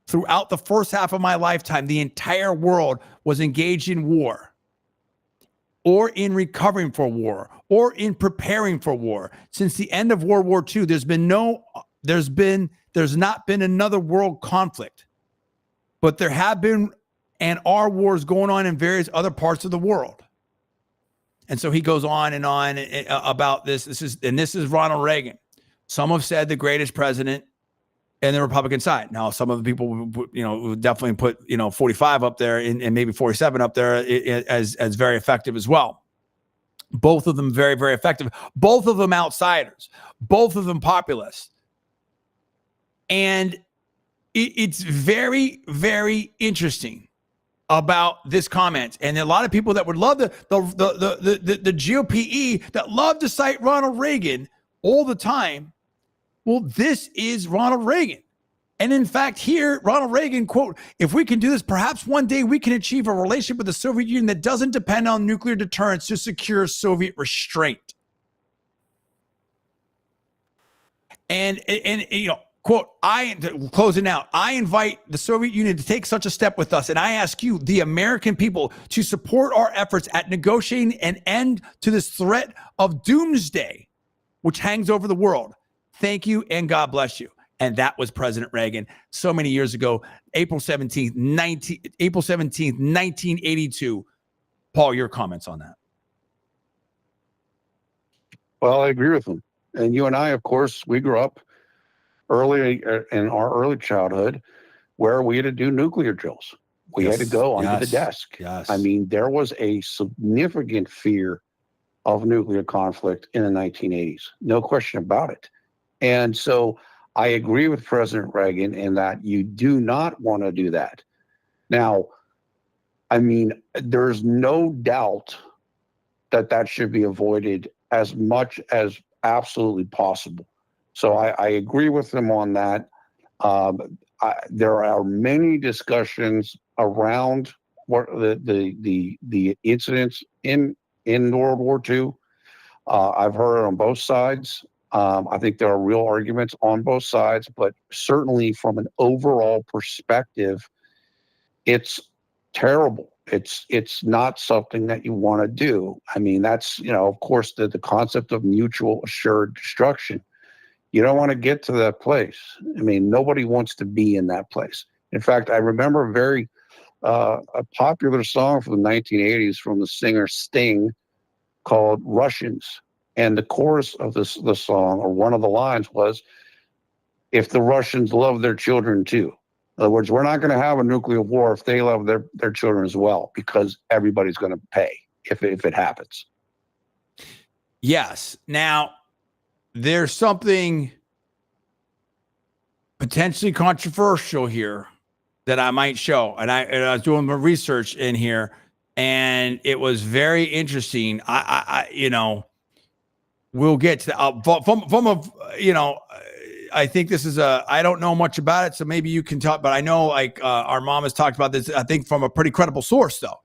Throughout the first half of my lifetime, the entire world was engaged in war, or in recovering for war, or in preparing for war. Since the end of World War II, there's not been another world conflict, but there have been and are wars going on in various other parts of the world. And so he goes on and on about this. This is Ronald Reagan. Some have said the greatest president in the Republican side. Now, some of the people, would definitely put, 45 up there and maybe 47 up there as very effective as well. Both of them very, very effective. Both of them outsiders. Both of them populists. And it's very, very interesting about this comment. And a lot of people that would love the GOPE that love to cite Ronald Reagan all the time. Well, this is Ronald Reagan. And in fact, here, Ronald Reagan, quote, if we can do this, perhaps one day we can achieve a relationship with the Soviet Union that doesn't depend on nuclear deterrence to secure Soviet restraint. And quote, closing out, I invite the Soviet Union to take such a step with us. And I ask you, the American people, to support our efforts at negotiating an end to this threat of doomsday, which hangs over the world. Thank you, and God bless you. And that was President Reagan so many years ago, April 17th, 1982. Paul, your comments on that? Well, I agree with him. And you and I, of course, we grew up early in our early childhood where we had to do nuclear drills. We had to go under the desk. Yes. I mean, there was a significant fear of nuclear conflict in the 1980s. No question about it. And so I agree with President Reagan in that you do not want to do that. Now, I mean, there's no doubt that should be avoided as much as absolutely possible. So I agree with them on that. There are many discussions around what the incidents in World War II. I've heard it on both sides. I think there are real arguments on both sides, but certainly from an overall perspective, it's terrible. It's not something that you want to do. I mean, that's, of course, the concept of mutual assured destruction. You don't want to get to that place. I mean, nobody wants to be in that place. In fact, I remember a popular song from the 1980s from the singer Sting called Russians. And the chorus of the song, or one of the lines was, if the Russians love their children too. In other words, we're not going to have a nuclear war if they love their children as well, because everybody's going to pay if it happens. Yes. Now, there's something potentially controversial here that I might show. And I was doing my research in here, and it was very interesting. We'll get to I think this is I don't know much about it, so maybe you can talk, but I know our mom has talked about this, I think from a pretty credible source though.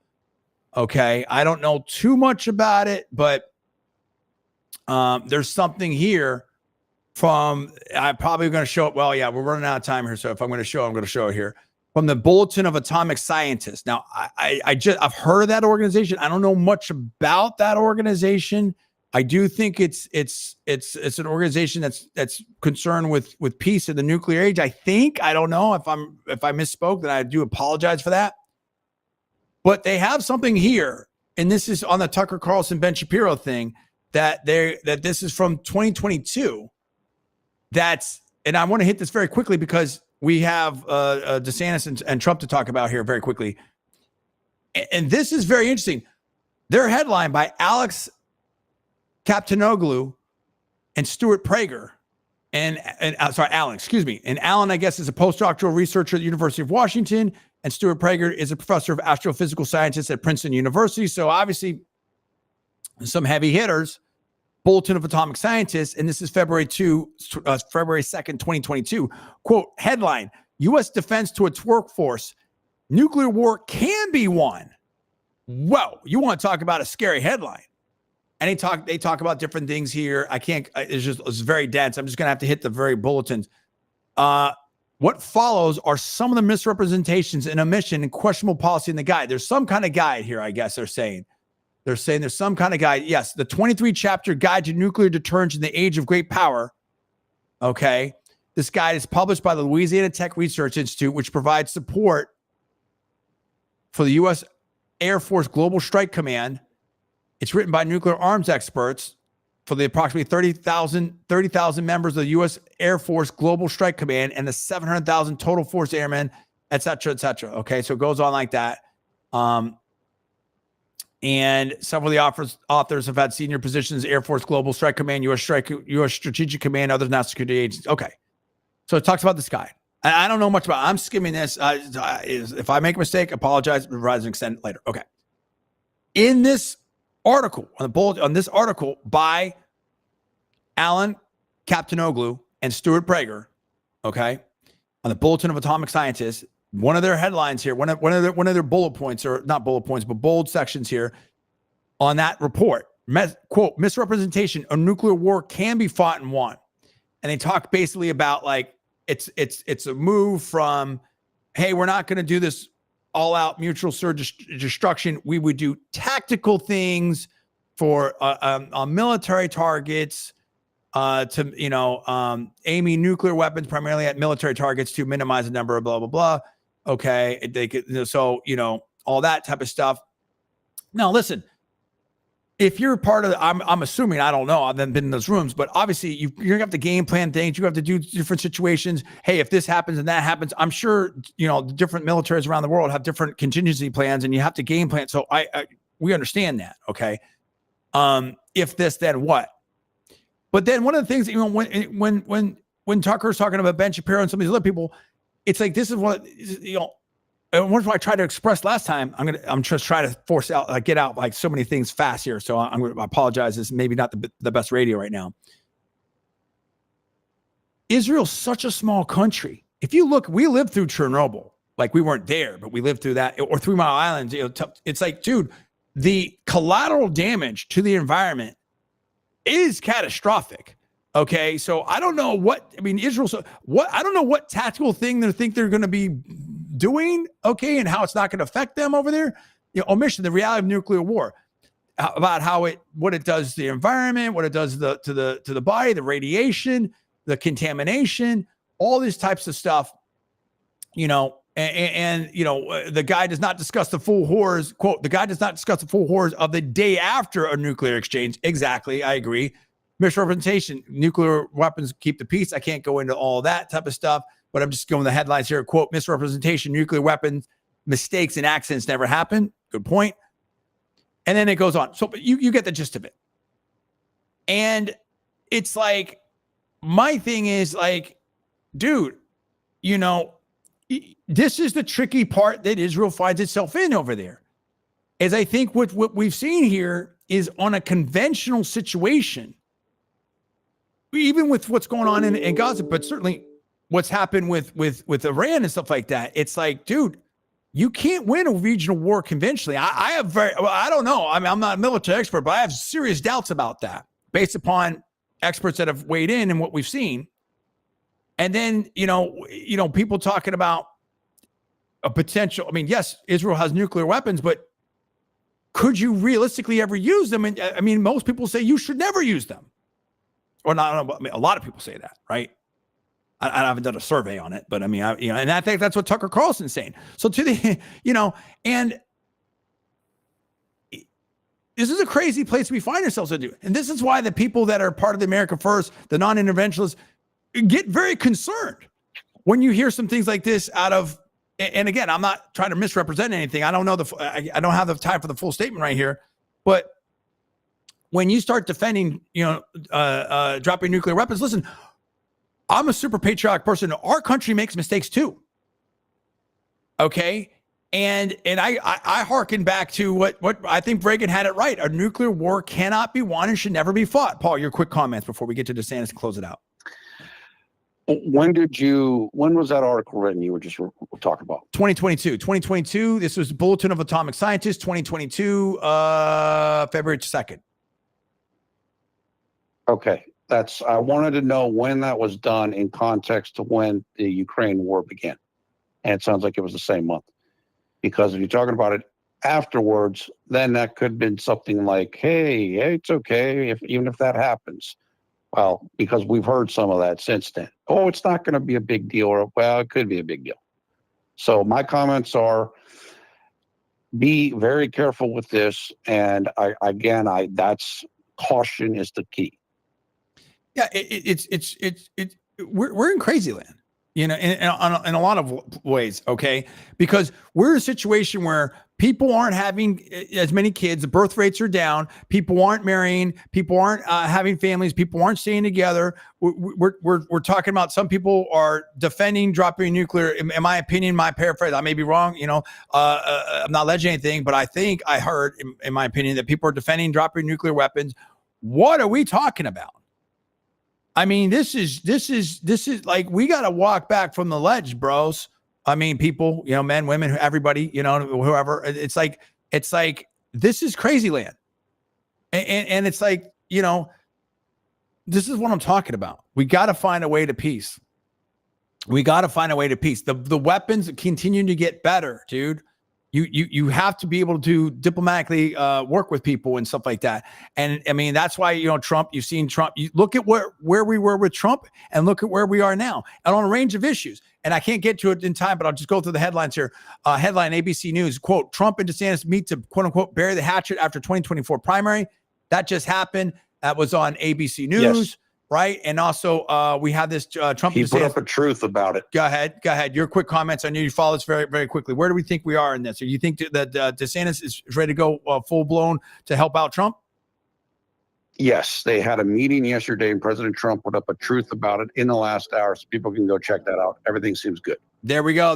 Okay. I don't know too much about it, but there's something here I'm probably going to show it. Well, yeah, we're running out of time here. So if I'm going to show it here from the Bulletin of Atomic Scientists. Now I've heard of that organization. I don't know much about that organization. I do think it's an organization that's concerned with peace in the nuclear age. I think, I don't know if I misspoke, then I do apologize for that. But they have something here, and this is on the Tucker Carlson Ben Shapiro thing that this is from 2022. And I want to hit this very quickly because we have DeSantis and Trump to talk about here very quickly. And this is very interesting. Their headline by Alex Kaptanoglu and Stuart Prager, and Alan, excuse me. And Alan, I guess, is a postdoctoral researcher at the University of Washington, and Stuart Prager is a professor of astrophysical sciences at Princeton University. So obviously some heavy hitters. Bulletin of Atomic Scientists, and this is February 2nd, 2022. Quote, headline, U.S. defense to its workforce, nuclear war can be won. Whoa, you want to talk about a scary headline. And they talk about different things here. It's very dense. I'm just going to have to hit the very bulletins. What follows are some of the misrepresentations and omission and questionable policy in the guide. There's some kind of guide here, I guess they're saying. They're saying there's some kind of guide. Yes, the 23-chapter Guide to Nuclear Deterrence in the Age of Great Power. Okay. This guide is published by the Louisiana Tech Research Institute, which provides support for the U.S. Air Force Global Strike Command. It's written by nuclear arms experts for the approximately 30,000 members of the U.S. Air Force Global Strike Command and the 700,000 total force airmen, et cetera, et cetera. Okay, so it goes on like that. And several of the authors have had senior positions: Air Force Global Strike Command, U.S. Strategic Command, other national security agencies. Okay, so it talks about this guide. And I don't know much about it. I'm skimming this. If I make a mistake, apologize. Revise and extend it later. Okay. In this article, on this article by Alan Kaptanoglu and Stuart Prager, okay, on the Bulletin of Atomic Scientists, one of their headlines here, one of their bullet points, or not bullet points, but bold sections here on that report, quote, misrepresentation of nuclear war can be fought and won. And they talk basically about like, it's a move from, hey, we're not going to do this all out mutual destruction. We would do tactical things for on military targets, aiming nuclear weapons primarily at military targets to minimize the number of blah, blah, blah. Okay. They could, so, all that type of stuff. Now, listen, if you're part of I'm assuming, I don't know, I've been in those rooms, but obviously you're gonna have to game plan things. You have to do different situations. Hey, if this happens and that happens, I'm sure, the different militaries around the world have different contingency plans and you have to game plan. So we understand that. Okay. If this, then what? But then one of the things, when Tucker's talking about Ben Shapiro and some of these other people, it's like, this is what, and what I tried to express last time. I'm just trying to force out, get out like so many things fast here. So I'm going to apologize. It's maybe not the best radio right now. Israel's such a small country. If you look, we lived through Chernobyl. Like, we weren't there, but we lived through that, or 3 Mile Island. It's like, dude, the collateral damage to the environment is catastrophic. Okay. So I don't know Israel. So I don't know what tactical thing they think they're going to be doing. Okay. And how it's not going to affect them over there. Omission, the reality of nuclear war, about what it does to the environment, what it does to the body, the radiation. the contamination, all these types of stuff, and the guy does not discuss the full horrors, quote, the guy does not discuss the full horrors of the day after a nuclear exchange. Exactly. I agree. Misrepresentation, nuclear weapons keep the peace. I can't go into all that type of stuff, but I'm just going the headlines here. Quote, misrepresentation, nuclear weapons, mistakes and accidents never happen. Good point. And then it goes on. So you get the gist of it. And it's like, my thing is like, dude, this is the tricky part that Israel finds itself in over there. As I think what we've seen here is on a conventional situation, even with what's going on in Gaza, but certainly what's happened with Iran and stuff like that. It's like, dude, you can't win a regional war conventionally. I don't know. I mean, I'm not a military expert, but I have serious doubts about that based upon experts that have weighed in and what we've seen. And then, people talking about a potential, I mean, yes, Israel has nuclear weapons, but could you realistically ever use them? And I mean, most people say you should never use them. Or not, I mean, a lot of people say that, right? I haven't done a survey on it, but I mean, and I think that's what Tucker Carlson's saying. So and this is a crazy place we find ourselves in. And this is why the people that are part of the America First, the non-interventionists, get very concerned when you hear some things like this out of, and again, I'm not trying to misrepresent anything. I don't know I don't have the time for the full statement right here, but when you start defending, dropping nuclear weapons, listen, I'm a super patriotic person. Our country makes mistakes too. Okay. And I hearken back to what I think Reagan had it right. A nuclear war cannot be won and should never be fought. Paul, your quick comments before we get to DeSantis to close it out. When was that article written you were just talking about? 2022. This was Bulletin of Atomic Scientists, 2022, February 2nd. Okay. I wanted to know when that was done in context to when the Ukraine war began. And it sounds like it was the same month. Because if you're talking about it afterwards, then that could have been something like, hey, it's okay even if that happens. Well, because we've heard some of that since then. Oh, it's not going to be a big deal. Or, well, it could be a big deal. So my comments are, be very careful with this. And that's caution is the key. Yeah, we're in crazy land, in a lot of ways, okay? Because we're in a situation where people aren't having as many kids, the birth rates are down, people aren't marrying, people aren't having families, people aren't staying together. We're talking about some people are defending dropping nuclear. In my opinion, my paraphrase, I may be wrong, I'm not alleging anything, but I think I heard, in my opinion, that people are defending dropping nuclear weapons. What are we talking about? I mean, this is like, we got to walk back from the ledge, bros. I mean, people, men, women, everybody, whoever. It's like this is crazy land, and it's like, this is what I'm talking about. We got to find a way to peace. The weapons continue to get better, dude. You have to be able to diplomatically work with people and stuff like that. And I mean, that's why, Trump, you've seen Trump, you look at where we were with Trump and look at where we are now, and on a range of issues. And I can't get to it in time, but I'll just go through the headlines here. Headline, ABC News, quote, Trump and DeSantis meet to, quote unquote, bury the hatchet after 2024 primary. That just happened. That was on ABC News. Yes. Right. And also we have this Trump. He put up a truth about it. Go ahead. Your quick comments. I know you follow this very, very quickly. Where do we think we are in this? Or you think that DeSantis is ready to go full blown to help out Trump? Yes. They had a meeting yesterday and President Trump put up a truth about it in the last hour. So people can go check that out. Everything seems good. There we go.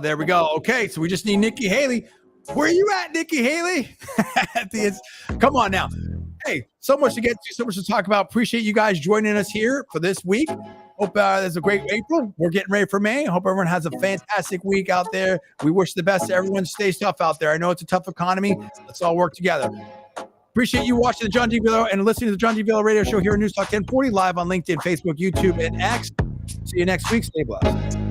Okay. So we just need Nikki Haley. Where are you at, Nikki Haley? Come on now. Hey, so much to get to, so much to talk about. Appreciate you guys joining us here for this week. Hope there's a great April. We're getting ready for May. Hope everyone has a fantastic week out there. We wish the best to everyone. Stay tough out there. I know it's a tough economy. Let's all work together. Appreciate you watching the John D. Villar and listening to the John D. Villar Radio Show here on Newstalk 1040, live on LinkedIn, Facebook, YouTube, and X. See you next week. Stay blessed.